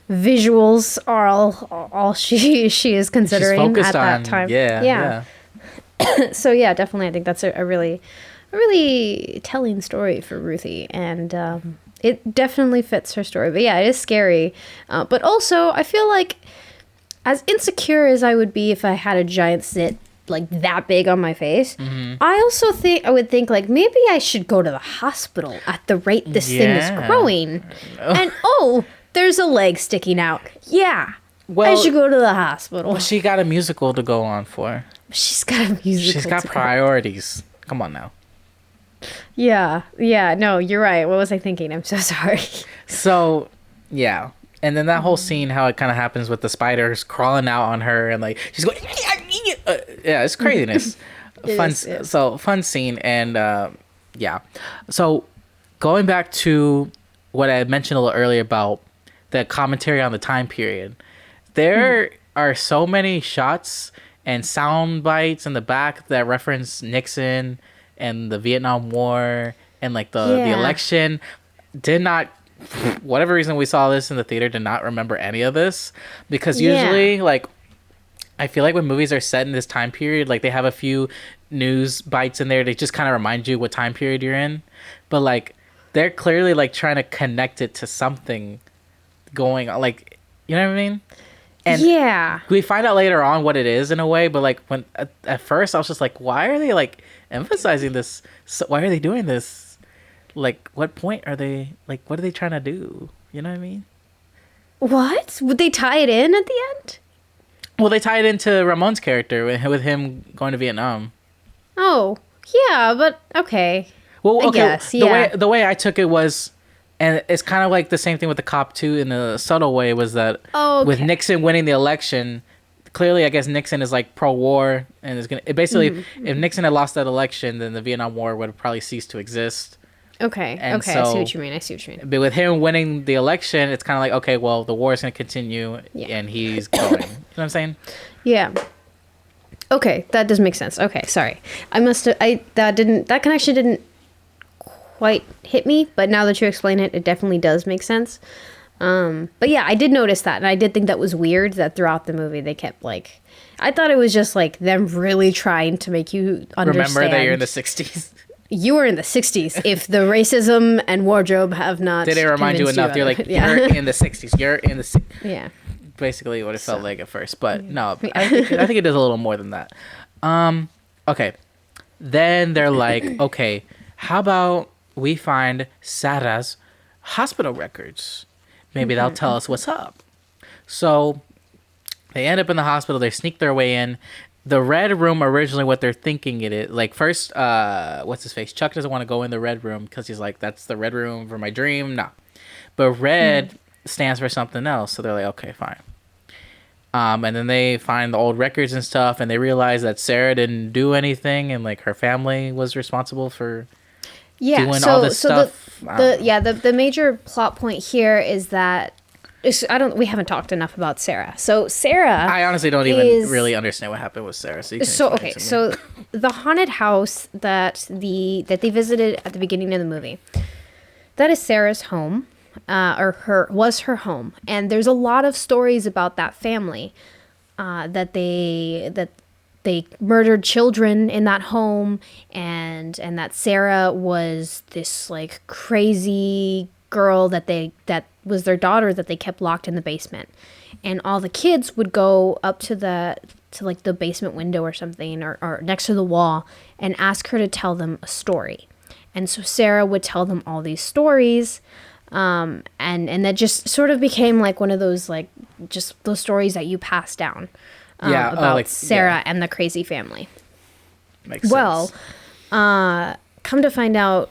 visuals are all she is considering at that time. Yeah. So yeah, definitely I think that's a really telling story for Ruthie, and it definitely fits her story. But yeah, it is scary. But also, I feel like as insecure as I would be if I had a giant zit like that big on my face, I would think like maybe I should go to the hospital at the rate this thing is growing. And there's a leg sticking out. Yeah. Well, I should go to the hospital. Well, she got a musical to go on for. She's got a musical. She's got priorities. Come on now. Yeah. No, you're right. What was I thinking? I'm so sorry. So, yeah. And then that whole scene, how it kind of happens with the spiders crawling out on her, and like she's going, yeah, it's craziness. Fun scene, and yeah. So, going back to what I mentioned a little earlier about the commentary on the time period, there are so many shots and sound bites in the back that reference Nixon and the Vietnam War and like the election. Did not, whatever reason we saw this in the theater, did not remember any of this, because usually like I feel like when movies are set in this time period, like they have a few news bites in there to just kind of remind you what time period you're in, but like they're clearly like trying to connect it to something going on, like, you know what I mean? And we find out later on what it is in a way, but like when at first I was just like, why are they like emphasizing this? So why are they doing this? Like, what point are they, like, what are they trying to do? You know what I mean? What? Would they tie it in at the end? Well, they tie it into Ramon's character with him going to Vietnam. Oh, yeah, but okay. Well, okay. I guess, the way I took it was, and it's kind of like the same thing with the cop too, in a subtle way, was that with Nixon winning the election, clearly I guess Nixon is like pro-war, and is gonna basically if Nixon had lost that election, then the Vietnam War would have probably ceased to exist. Okay. And so, I see what you mean. But with him winning the election, it's kind of like, okay, well, the war is going to continue, and he's going. You know what I'm saying? Yeah. Okay, that does make sense. Okay, sorry. That connection didn't quite hit me, but now that you explain it, it definitely does make sense. But yeah, I did notice that, and I did think that was weird that throughout the movie they kept like, I thought it was just like them really trying to make you understand. Remember that you're in the 60s. You were in the 60s. If the racism and wardrobe have not, did it remind you enough? You're like, you're in the 60s. You're in the yeah. Basically, what it felt like at first, but no, I think it does a little more than that. Okay, then they're like, okay, how about we find Sarah's hospital records? Maybe they'll tell us what's up. So they end up in the hospital. They sneak their way in. The red room, originally what they're thinking it is, like, first, what's his face? Chuck doesn't want to go in the red room because he's like, that's the red room for my dream. No. But red stands for something else. So they're like, okay, fine. And then they find the old records and stuff, and they realize that Sarah didn't do anything, and like her family was responsible for doing all this stuff. The major plot point here is that we haven't talked enough about Sarah. So Sarah, I honestly don't even really understand what happened with Sarah. So the haunted house that they visited at the beginning of the movie, that is Sarah's home. Was her home, and there's a lot of stories about that family, that they murdered children in that home, and that Sarah was this like crazy girl that was their daughter that they kept locked in the basement, and all the kids would go up to the basement window or something, or next to the wall, and ask her to tell them a story, and so Sarah would tell them all these stories. And that just sort of became like one of those, like, just those stories that you pass down, about Sarah and the crazy family. Makes sense. Come to find out,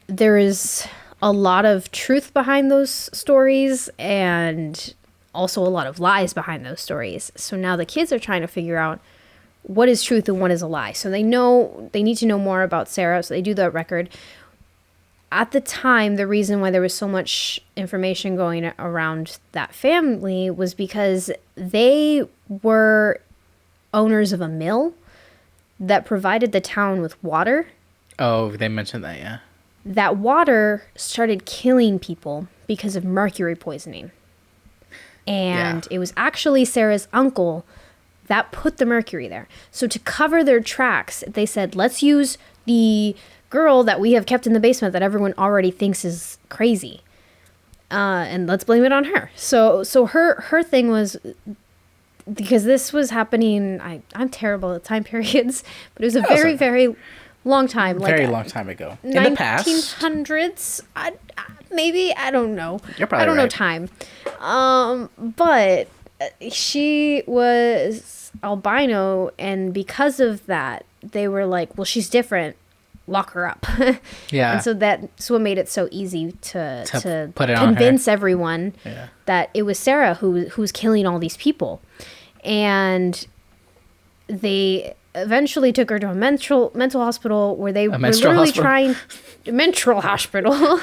there is a lot of truth behind those stories and also a lot of lies behind those stories. So now the kids are trying to figure out what is truth and what is a lie. So they need to know more about Sarah. So they do the record. At the time, the reason why there was so much information going around that family was because they were owners of a mill that provided the town with water. Oh, they mentioned that, yeah. That water started killing people because of mercury poisoning. And it was actually Sarah's uncle that put the mercury there. So to cover their tracks, they said, let's use the girl that we have kept in the basement that everyone already thinks is crazy, and let's blame it on her. So her thing was, because this was happening, I'm terrible at time periods, but it was a very, very long time, very long time ago, in the past 1900s. Maybe, I don't know. You're probably I don't right. know time. But she was albino, and because of that, they were like, well, she's different. Lock her up. Yeah. And so that's what made it so easy to put it convince on her. Everyone that it was Sarah who was killing all these people. And they eventually took her to a mental hospital where they were literally trying mental hospital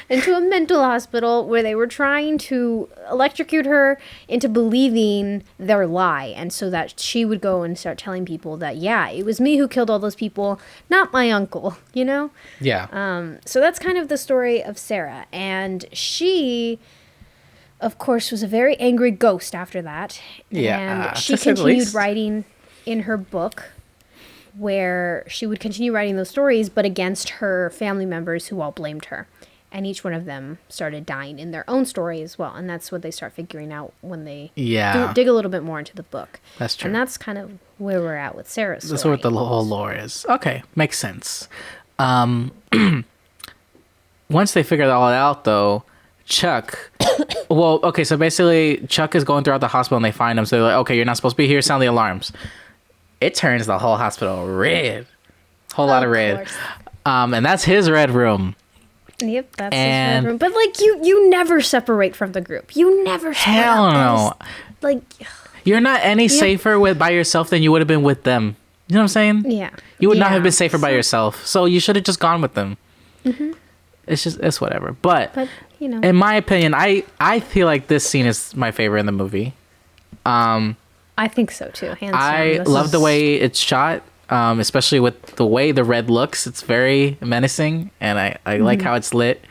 into a mental hospital where they were trying to electrocute her into believing their lie, and so that she would go and start telling people that it was me who killed all those people, not my uncle, so that's kind of the story of Sarah. And she, of course, was a very angry ghost after that, and she continued writing in her book, where she would continue writing those stories, but against her family members who all blamed her. And each one of them started dying in their own story as well. And that's what they start figuring out when they dig a little bit more into the book. That's true. And that's kind of where we're at with Sarah's story. That's what the whole lore is. Okay, makes sense. Once they figure that all out, though, Chuck... so basically, Chuck is going throughout the hospital and they find him. So they're like, okay, you're not supposed to be here, sound the alarms. It turns the whole hospital red. Whole lot of red. And that's his red room. Yep, that's his red room. But, like, you never separate from the group. You never separate. Hell no. Like... You're not any safer by yourself than you would have been with them. You know what I'm saying? Yeah. You would not have been safer by yourself. So you should have just gone with them. Mm-hmm. It's whatever. But in my opinion, I feel like this scene is my favorite in the movie. I think so too. Hands down. I love the way it's shot, especially with the way the red looks. It's very menacing, and I like how it's lit.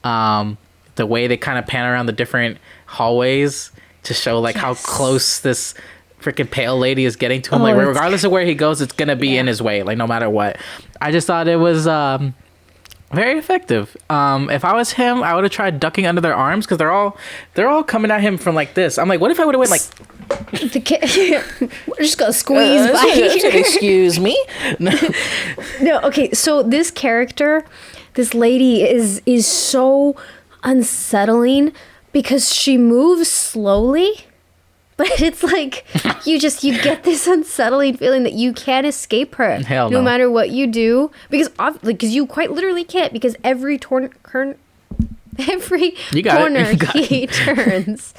The way they kind of pan around the different hallways to show like how close this freaking pale lady is getting to him. Like regardless of where he goes, it's gonna be in his way. Like no matter what. I just thought it was very effective. If I was him, I would have tried ducking under their arms because they're all coming at him from like this. I'm like, what if I would have went like We're just gonna squeeze by here. Excuse me. No, okay. So this character, this lady, is so unsettling because she moves slowly, but it's like you get this unsettling feeling that you can't escape her. Hell no no. matter what you do, because you quite literally can't, because every corner he turns,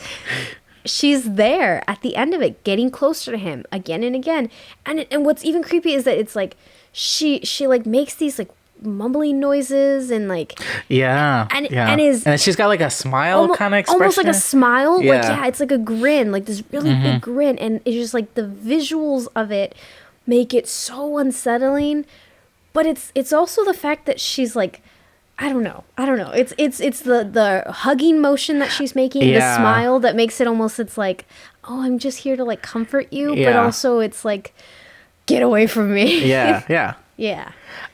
she's there at the end of it, getting closer to him again and again. And what's even creepy is that it's like she like makes these like mumbling noises and like and she's got like a smile kind of expression, almost like a smile. It's like a grin, like this really big grin, and it's just like the visuals of it make it so unsettling. But it's also the fact that she's like, I don't know. It's the hugging motion that she's making, the smile that makes it almost, it's like, oh, I'm just here to like comfort you, but also it's like, get away from me. Yeah.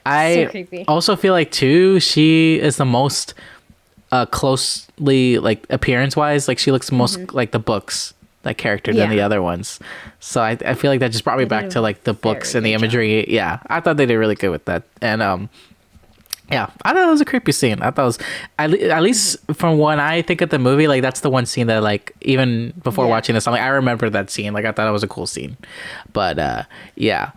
So creepy. Also feel like too, she is the most closely, like appearance wise, like she looks most like the books, that character, than the other ones. So I feel like that just brought me back to like the books and the imagery. Yeah, I thought they did really good with that. And yeah, I thought it was a creepy scene. I thought it was, at least from when I think of the movie, like that's the one scene that like, even before watching this, I'm like, I remember that scene. Like I thought it was a cool scene. But yeah.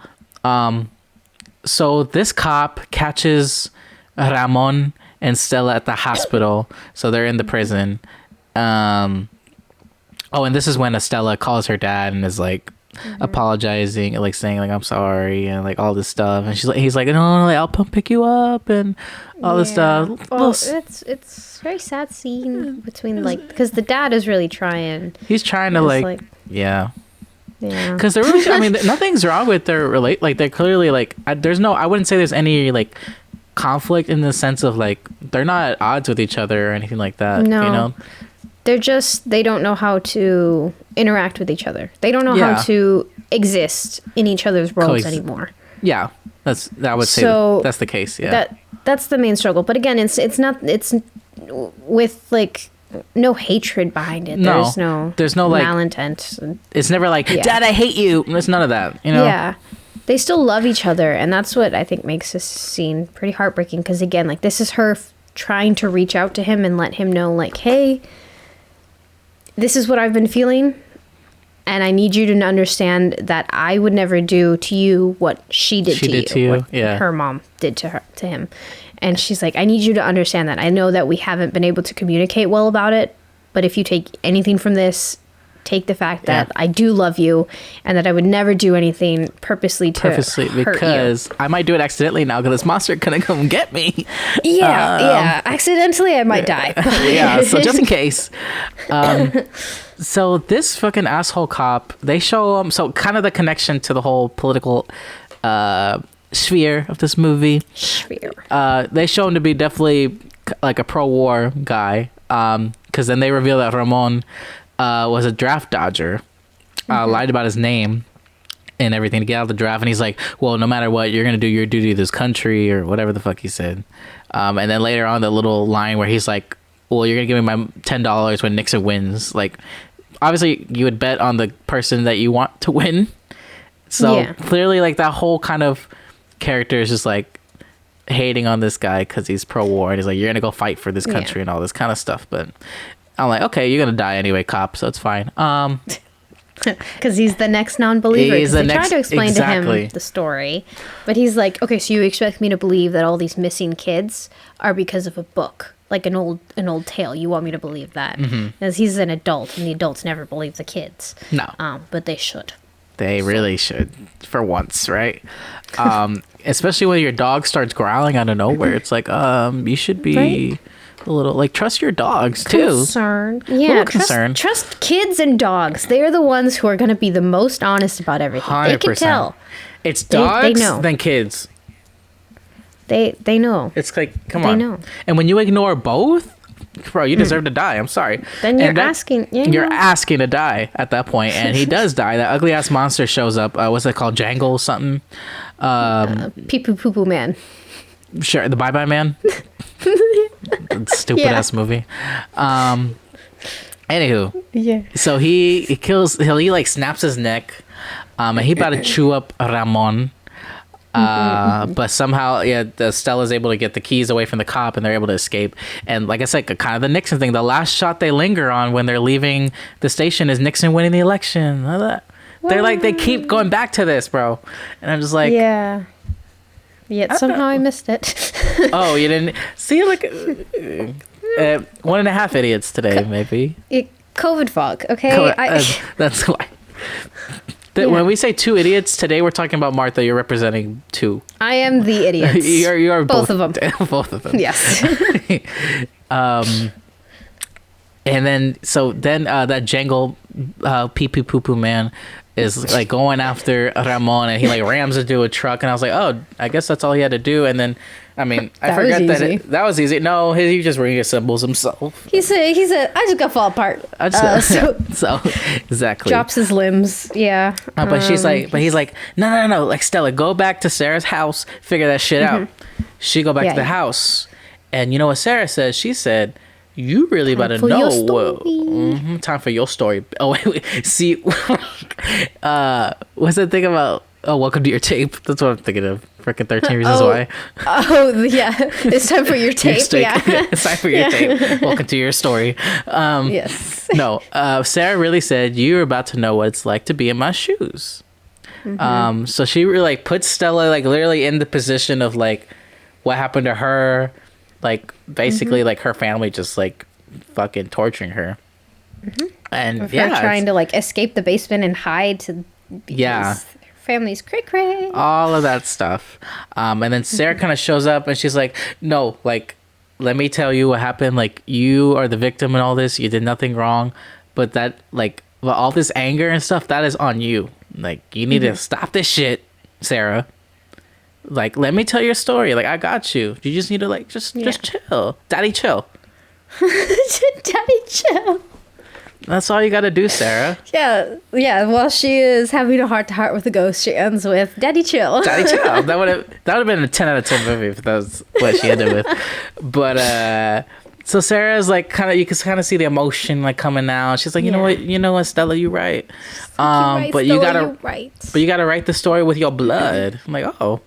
So this cop catches Ramon and Stella at the hospital. So they're in the prison. And this is when Estella calls her dad and is like apologizing, like saying like, I'm sorry, and like all this stuff. And he's like, no, like, I'll pick you up and all this stuff. Well, it's a very sad scene between, like, because the dad is really trying. He's trying to like yeah. Because they're really, I mean, nothing's wrong with their like they're clearly like, there's no, I wouldn't say there's any like conflict in the sense of like they're not at odds with each other or anything like that. No. You know, they don't know how to interact with each other. They don't know how to exist in each other's worlds anymore. Yeah, that's the case. Yeah, that's the main struggle. But again, it's with like no hatred behind it. There's no like malintent. It's never like, Dad, I hate you. It's none of that. You know. Yeah. They still love each other, and that's what I think makes this scene pretty heartbreaking. Because again, like, this is her trying to reach out to him and let him know, like, hey, this is what I've been feeling, and I need you to understand that I would never do to you what she did to you. What her mom did to him. And she's like, I need you to understand that. I know that we haven't been able to communicate well about it, but if you take anything from this, take the fact that I do love you and that I would never do anything purposely hurt because I might do it accidentally now because this monster gonna come get me. Accidentally I might die. So just in case. So this fucking asshole cop, they show him, so kind of the connection to the whole political sphere of this movie. They show him to be definitely like a pro-war guy, because then they reveal that Ramon was a draft dodger, lied about his name and everything to get out of the draft. And he's like, well, no matter what, you're going to do your duty to this country, or whatever the fuck he said. And then later on, the little line where he's like, well, you're going to give me my $10 when Nixon wins. Like, obviously you would bet on the person that you want to win. So clearly, like, that whole kind of character is just like hating on this guy because he's pro-war, and he's like, you're going to go fight for this country and all this kind of stuff. But I'm like, okay, you're gonna die anyway, cop, so it's fine. Because he's the next non-believer. They tried to explain to him the story, but he's like, okay, so you expect me to believe that all these missing kids are because of a book, like an old tale? You want me to believe that? Because he's an adult, and the adults never believe the kids. No, but they should. They really should, for once, right? Especially when your dog starts growling out of nowhere. It's like, you should be. Right? A little, like, trust your dogs too. Concerned. Yeah, trust kids and dogs. They're the ones who are going to be the most honest about everything. 100%. They can tell. It's dogs than kids. They know. It's like, come on. They know. And when you ignore both, bro, you deserve to die. I'm sorry. Then you're asking. You're asking to die at that point, and he does die. That ugly ass monster shows up. What's it called? Jangle something. Pee poo poo poo man. Sure, the Bye Bye Man. Stupid ass movie. Anywho, Yeah. so he kills. He like snaps his neck, and he about to chew up Ramon. But somehow, Stella's able to get the keys away from the cop, and they're able to escape. And like I said, kind of the Nixon thing. The last shot they linger on when they're leaving the station is Nixon winning the election. They're like, they keep going back to this, bro. And I'm just like, yeah. Yet somehow I missed it. Oh, you didn't see? Like 1.5 idiots today, maybe. COVID fog. Okay, that's why. When we say 2 idiots today, we're talking about Martha. You're representing 2. I am the idiots. you are both of them. Both of them. Yes. And then that jangle pee pee poo poo man is like going after Ramon, and he like rams into a truck, and I was like, oh, I guess that's all he had to do. And then I forgot that was easy. No, he just reassembles himself. He said, I just got to fall apart. So exactly. Drops his limbs. Yeah. But he's like, no. Like, Stella, go back to Sarah's house, figure that shit out. She go back to the house. And you know what Sarah says? She said, you really about to know. Time for your story. Oh, wait. See, what's that thing about? Oh, welcome to your tape. That's what I'm thinking of. Freaking 13 Reasons Why. Oh, yeah. It's time for your tape. Yeah. It's time for your tape. Welcome to your story. Yes. No, Sarah really said, you're about to know what it's like to be in my shoes. So she really like puts Stella like literally in the position of like what happened to her. Like basically like her family just like fucking torturing her. And her trying to like escape the basement and hide because family's cray. All of that stuff. And then Sarah kind of shows up and she's like, no, like, let me tell you what happened. Like, you are the victim in all this. You did nothing wrong. But that, like, all this anger and stuff, that is on you. Like, you need to stop this shit, Sarah. Like, let me tell your story. Like, I got you. You just need to, like, just chill. Daddy, chill. Daddy, chill. That's all you gotta do, Sarah. Yeah. While she is having a heart-to-heart with the ghost, she ends with "Daddy, chill." Daddy, chill. That would have been a 10 out of 10 movie if that was what she ended with. But so Sarah's like you can kind of see the emotion like coming out. She's like, you know what, Stella, you're right. But you gotta write the story with your blood. I'm like, oh,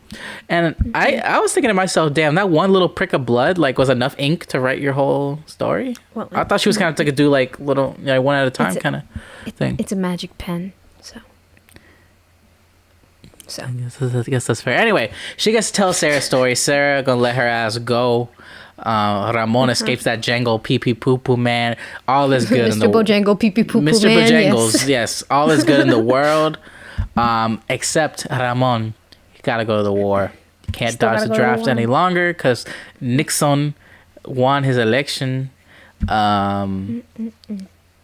and I was thinking to myself, damn, that one little prick of blood like was enough ink to write your whole story. Well, I thought she was kind of like do like little one at a time kind of thing. It's a magic pen, so. I guess that's fair. Anyway, she gets to tell Sarah's story. Sarah gonna let her ass go. Ramon escapes that Jangle pee pee poo poo man. All is good in the world. Mr. Bojangle pee pee poo poo man. Mr. Bojangles, yes. All is good in the world. Except Ramon. He gotta go to the war. He can't dodge the draft any longer because Nixon won his election. And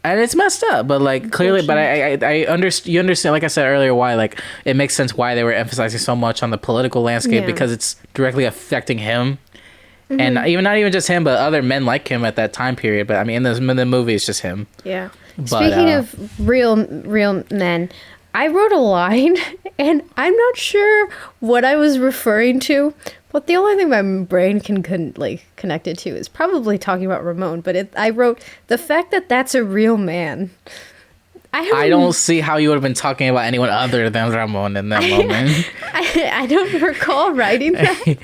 it's messed up, but like clearly, but I understand. You understand, like I said earlier, why like it makes sense why they were emphasizing so much on the political landscape because it's directly affecting him. And not even just him, but other men like him at that time period. But I mean, in the movie, it's just him. Yeah. But, speaking of real men, I wrote a line, and I'm not sure what I was referring to. But the only thing my brain can connect it to is probably talking about Ramon. But I wrote the fact that that's a real man. I don't see how you would have been talking about anyone other than Ramon in that moment. I don't recall writing that.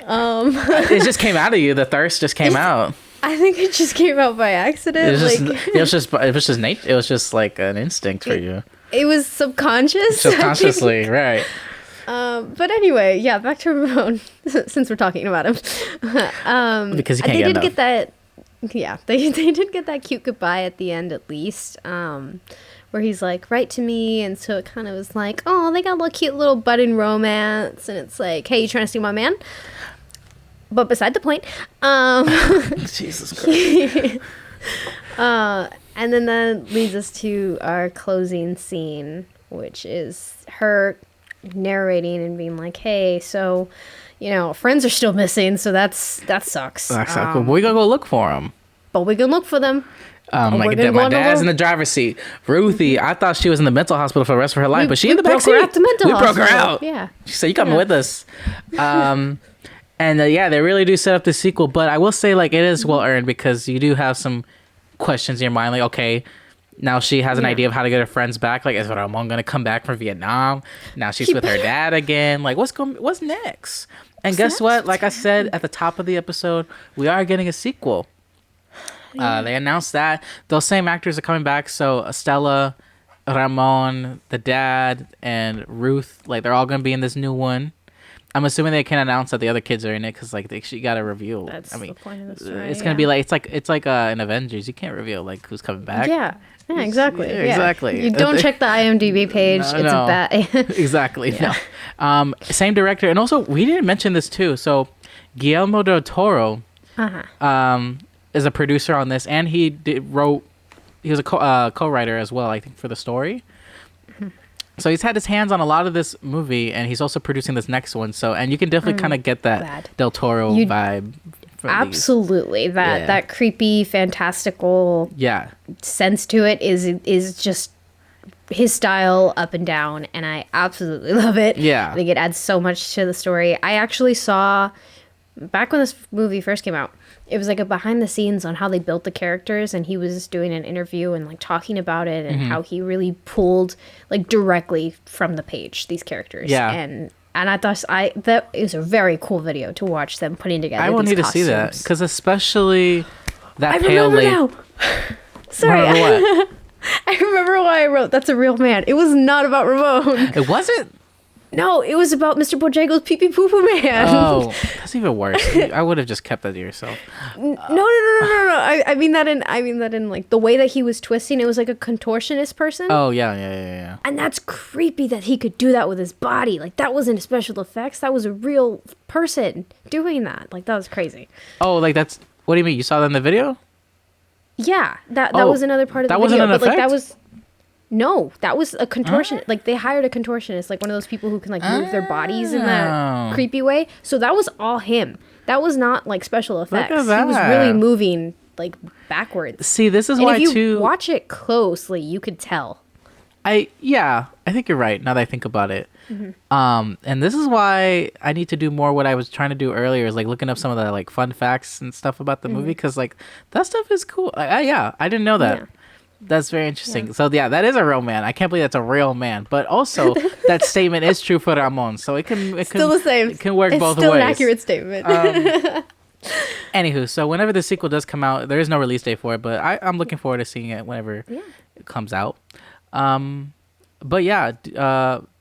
It just came out of you. The thirst just came out. I think it just came out by accident. It was just like an instinct for you. It was subconscious. Subconsciously, right. But anyway, back to Ramon, since we're talking about him. Because you can't get enough. Get that. Yeah, they did get that cute goodbye at the end, at least. Where he's like, write to me, and so it kind of was like, oh, they got a little cute little budding romance, and it's like, hey, you trying to steal my man? But beside the point, Jesus Christ. And then that leads us to our closing scene, which is her narrating and being like, hey, so, friends are still missing, so that sucks. But we gotta go look for them. But we can look for them. My dad's in the driver's seat. Ruthie, I thought she was in the mental hospital for the rest of her life, but she in the back seat. We broke her out. Yeah. She said, you coming with us. And they really do set up the sequel, but I will say like it is well earned because you do have some questions in your mind, like, okay, now she has an idea of how to get her friends back. Like, is Ramon gonna come back from Vietnam? Now she's with her dad again. Like, what's next? And guess what? Like I said at the top of the episode, we are getting a sequel. They announced that those same actors are coming back. So Stella, Ramon, the dad, and Ruth, like they're all gonna be in this new one. I'm assuming they can announce that the other kids are in it because like she got to reveal. That's the point of the story. It's gonna be like it's like an Avengers. You can't reveal like who's coming back. Yeah, exactly. Exactly. You don't check the IMDb page. It's a bad. Exactly. Yeah. No. Same director, and also we didn't mention this too. So Guillermo del Toro, is a producer on this, and he wrote. He was a co-writer as well, I think, for the story. So he's had his hands on a lot of this movie, and he's also producing this next one. So, and you can definitely kind of get that Del Toro vibe. Absolutely, that creepy, fantastical sense to it is just his style up and down, and I absolutely love it. Yeah, I think it adds so much to the story. I actually saw back when this movie first came out. It was like a behind the scenes on how they built the characters, and he was doing an interview and like talking about it and how he really pulled like directly from the page these characters. Yeah. And I thought that it was a very cool video to watch them putting together. I will need to see that because especially that pale lady. Now. Sorry. Remember what? I remember why I wrote "That's a Real Man." It was not about Ramon. It wasn't. No, it was about Mr. Bojangles' Pee Pee Poo Poo Man. Oh, that's even worse. I would have just kept that to yourself. No. I mean that in like the way that he was twisting. It was like a contortionist person. Oh yeah. And that's creepy that he could do that with his body. Like that wasn't special effects. That was a real person doing that. Like that was crazy. Oh, like that's what do you mean? You saw that in the video? Yeah, that was another part of the video. That wasn't an effect? Like that was. No, that was a contortionist. Like they hired a contortionist, like one of those people who can like move their bodies in that creepy way. So that was all him. That was not like special effects. He was really moving like backwards. See, this is why if you watch it closely, you could tell. I think you're right. Now that I think about it, and this is why I need to do more. What I was trying to do earlier is like looking up some of the like fun facts and stuff about the movie because like that stuff is cool. I didn't know that. Yeah. That's very interesting. Yeah. So yeah, that is a real man. I can't believe that's a real man. But also, that statement is true for Ramon. So it can still the same. It can work both ways. It's still an accurate statement. Anywho, so whenever the sequel does come out, there is no release date for it, but I'm looking forward to seeing it whenever it comes out. But yeah,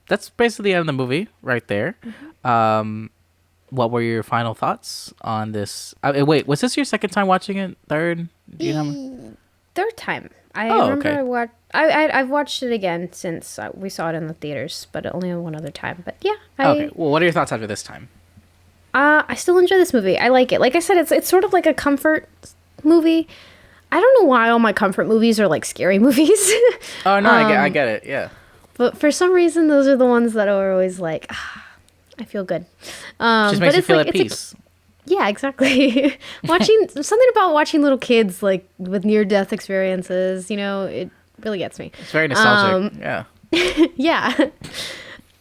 that's basically the end of the movie right there. What were your final thoughts on this? Wait, was this your second time watching it? Third? Do you know? Third time. I remember I've watched it again since we saw it in the theaters, but only one other time. But yeah. Okay. Well, what are your thoughts after this time? I still enjoy this movie. I like it. Like I said, it's sort of like a comfort movie. I don't know why all my comfort movies are like scary movies. Oh no, I get it. Yeah. But for some reason, those are the ones that are always like, I feel good. Just makes you feel at peace. Yeah, exactly. Something about watching little kids like with near-death experiences, it really gets me. It's very nostalgic. Yeah. Yeah.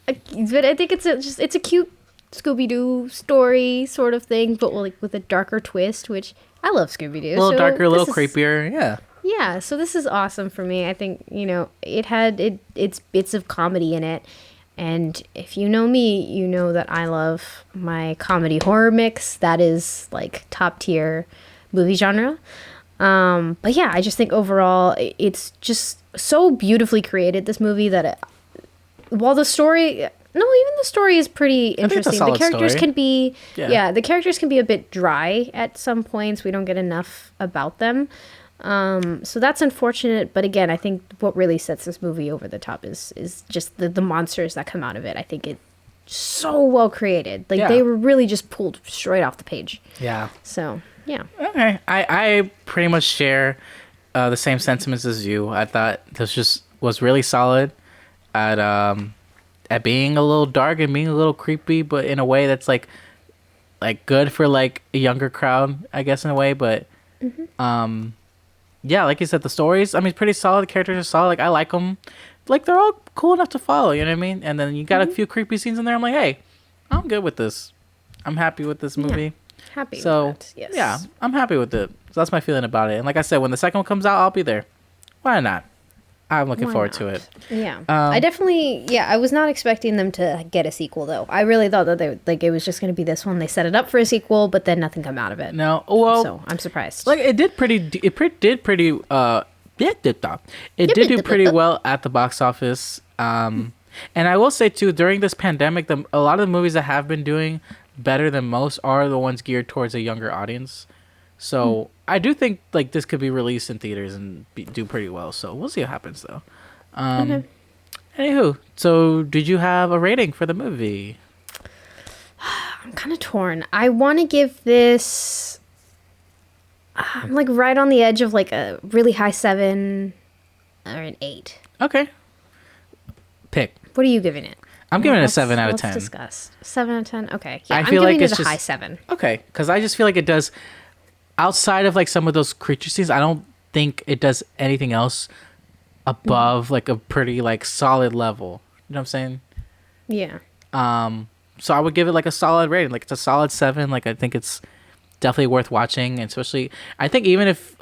But I think it's a cute Scooby-Doo story sort of thing, but like with a darker twist, which I love Scooby-Doo. A little darker, a little creepier. Yeah. Yeah, so this is awesome for me. I think, it had its bits of comedy in it. And if you know me, you know that I love my comedy horror mix. That is like top tier movie genre. But yeah, I just think overall it's just so beautifully created, this movie, that while the story, even the story is pretty interesting. The characters story. Can be, the characters can be a bit dry at some points. We don't get enough about them. So that's unfortunate, but again, I think what really sets this movie over the top is just the monsters that come out of it. I think it's so well created. Like they were really just pulled straight off the page. Yeah. So yeah. Okay. I pretty much share the same sentiments as you. I thought this just was really solid at being a little dark and being a little creepy, but in a way that's like good for like a younger crowd, I guess, in a way. But yeah, like you said, the stories, it's pretty solid. The characters are solid. Like, I like them. Like, they're all cool enough to follow, you know what I mean? And then you got a few creepy scenes in there. I'm like, hey, I'm good with this. I'm happy with this movie. Happy so, with that, yes. Yeah, I'm happy with it. So that's my feeling about it. And like I said, when the second one comes out, I'll be there. Why not? I'm looking forward to it. Yeah. I definitely, I was not expecting them to get a sequel, though. I really thought that it was just going to be this one. They set it up for a sequel, but then nothing come out of it. No, well. So I'm surprised. Like, it did pretty do pretty well at the box office. And I will say, too, during this pandemic, a lot of the movies that have been doing better than most are the ones geared towards a younger audience. So I do think like this could be released in theaters and do pretty well. So we'll see what happens though. Anywho, so did you have a rating for the movie? I'm kind of torn. I want to give this. I'm like right on the edge of like a really high 7 or an 8. Okay. Pick. What are you giving it? I'm giving it a 7 out of 10. Let's discuss. 7 out of 10. Okay. Yeah, I'm giving it a high 7. Okay, because I just feel like it does. Outside of like some of those creature scenes, I don't think it does anything else above like a pretty like solid level. You know what I'm saying? Yeah. So I would give it like a solid rating. Like it's a solid 7. Like I think it's definitely worth watching, and especially I think even if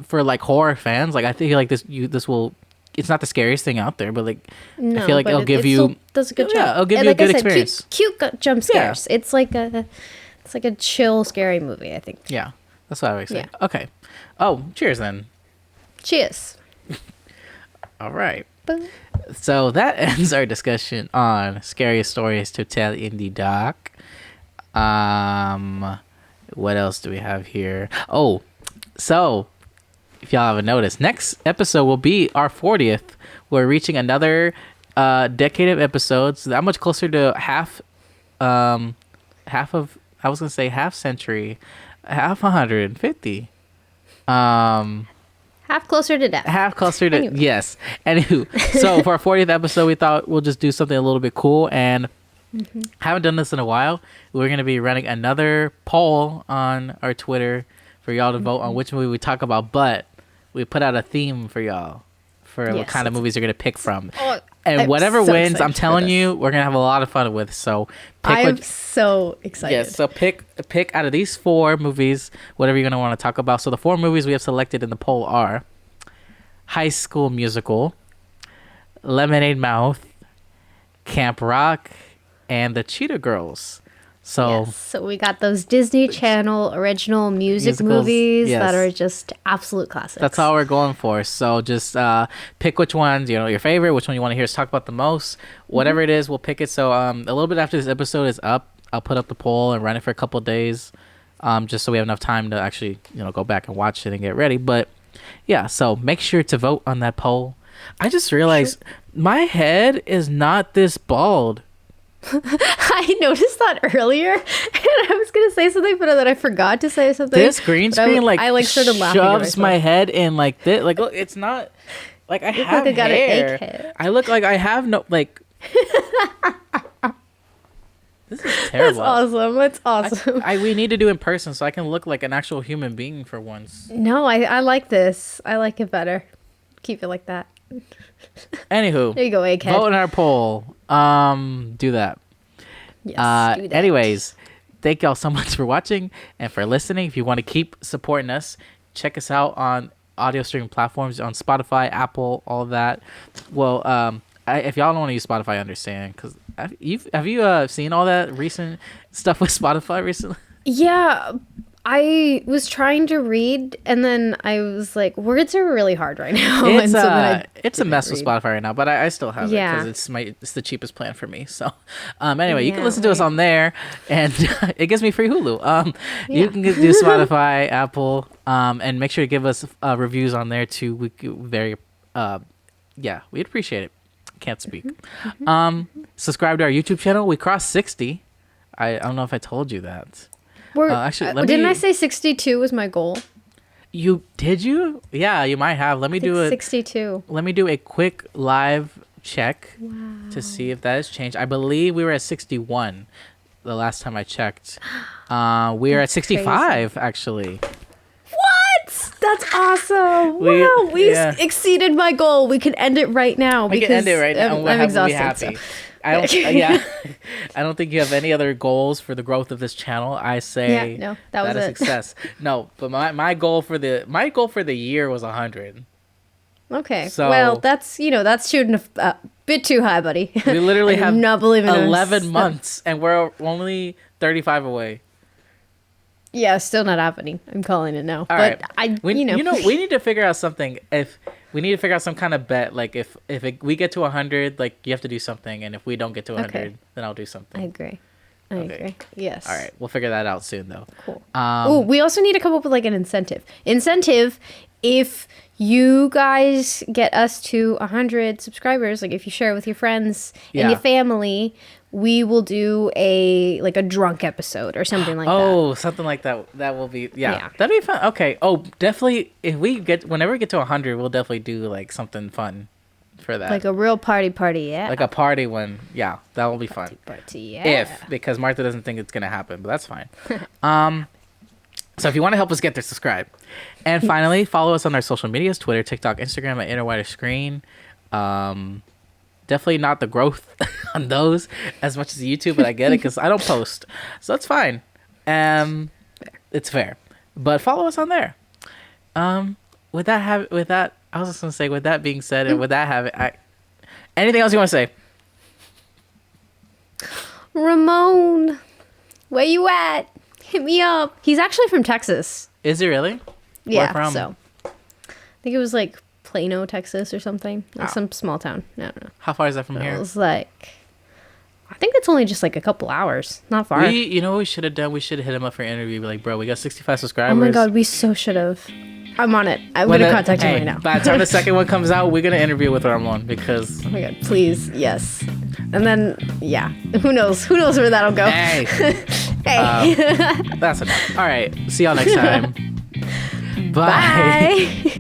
for like horror fans, like I think like this will. It's not the scariest thing out there, but like I feel like it'll give you. Does a good job. Yeah, it'll give you a good experience. Cute jump scares. Yeah. It's like a chill, scary movie, I think. Yeah. That's what I would say. Yeah. Okay. Oh, cheers then. Cheers. All right. Boom. So that ends our discussion on scariest stories to tell in the dark. What else do we have here? Oh, so if y'all haven't noticed, next episode will be our 40th. We're reaching another decade of episodes. That much closer to half century. Half 150. Half closer to death. Half closer to anyway. Yes. Anywho, so for our 40th episode, we thought we'll just do something a little bit cool, and haven't done this in a while. We're going to be running another poll on our Twitter for y'all to vote on which movie we talk about, but we put out a theme for y'all for what kind of movies you're going to pick from. And whatever wins, I'm telling you, we're going to have a lot of fun with. So I'm so excited. Yes, so pick out of these 4 movies, whatever you're going to want to talk about. So the 4 movies we have selected in the poll are High School Musical, Lemonade Mouth, Camp Rock, and The Cheetah Girls. So we got those Disney Channel original musicals, movies that are just absolute classics. That's all we're going for. So just pick which ones, your favorite, which one you want to hear us talk about the most. Whatever it is, we'll pick it. So a little bit after this episode is up, I'll put up the poll and run it for a couple of days, just so we have enough time to actually go back and watch it and get ready. But yeah, so make sure to vote on that poll. I just realized my head is not this bald. I noticed that earlier, and I was gonna say something, but then I forgot to say something. This green screen I started laughing shoves my head in like this. Like, look, it's not like I have like hair. I look like I have no like. This is terrible. That's awesome. We need to do in person so I can look like an actual human being for once. No, I like this. I like it better. Keep it like that. Anywho, there you go, egghead. Vote in our poll. Do that. Yes. Do that. Anyways, thank y'all so much for watching and for listening. If you want to keep supporting us, check us out on audio streaming platforms on Spotify, Apple, all of that. Well, if y'all don't want to use Spotify, I understand, because have you seen all that recent stuff with Spotify recently? Yeah. I was trying to read, and then I was like, words are really hard right now. It's a mess with Spotify right now, but I still have it because it's the cheapest plan for me. So anyway, you can listen to us on there, and it gives me free Hulu. You can do Spotify, Apple, and make sure to give us reviews on there too. We'd appreciate it. Can't speak. Subscribe to our YouTube channel. We crossed 60. I don't know if I told you that. Didn't I say 62 was my goal? Did you? Yeah, you might have. Let me do 62. Let me do a quick live check to see if that has changed. I believe we were at 61 the last time I checked. We are at 65 actually. What? That's awesome! Wow, we exceeded my goal. We can end it right now. We can end it right now. I'm exhausted. I don't. Yeah, I don't think you have any other goals for the growth of this channel. I say no, that was a success. No, but my goal for the year was 100. Okay. So, well, that's shooting a bit too high, buddy. We literally have not believing 11 months, and we're only 35 away. Yeah, still not happening. I'm calling it now. All right. We need to figure out something. If we need to figure out some kind of bet, like if we get to 100, like you have to do something, and if we don't get to 100, then I'll do something. I agree. I agree. Yes. All right. We'll figure that out soon, though. Cool. We also need to come up with like an incentive. If you guys get us to 100 subscribers, like if you share it with your friends and your family, we will do a drunk episode or something like that. Oh, something like that. That will be that'd be fun. Okay. Oh, definitely. Whenever we get to 100, we'll definitely do like something fun for that. Like a real party, yeah. Like a party one. Yeah, that will be fun. Party, yeah. Because Martha doesn't think it's gonna happen, but that's fine. So if you want to help us get there, subscribe. And finally, follow us on our social medias, Twitter, TikTok, Instagram at Inner Screen. Definitely not the growth on those as much as YouTube, but I get it because I don't post. So it's fine. It's fair. But follow us on there. With that, I was just going to say, with that being said, and with that anything else you want to say? Ramon, where you at? Hit me up. He's actually from Texas. Is he really? Yeah. Where from? So I think it was like Plano, Texas, or something. Like some small town. I don't know. How far is that from here? It was like, I think it's only just like a couple hours. Not far. You know what we should have done? We should have hit him up for an interview. Be like, bro, we got 65 subscribers. Oh my god, we so should have. I'm on it. I'm going to contact him right now. By the time the second one comes out, we're going to interview with Ramon because... Oh my god, please, yes. And then, yeah, who knows? Who knows where that'll go? Hey. Hey. That's enough. All right, see y'all next time. Bye.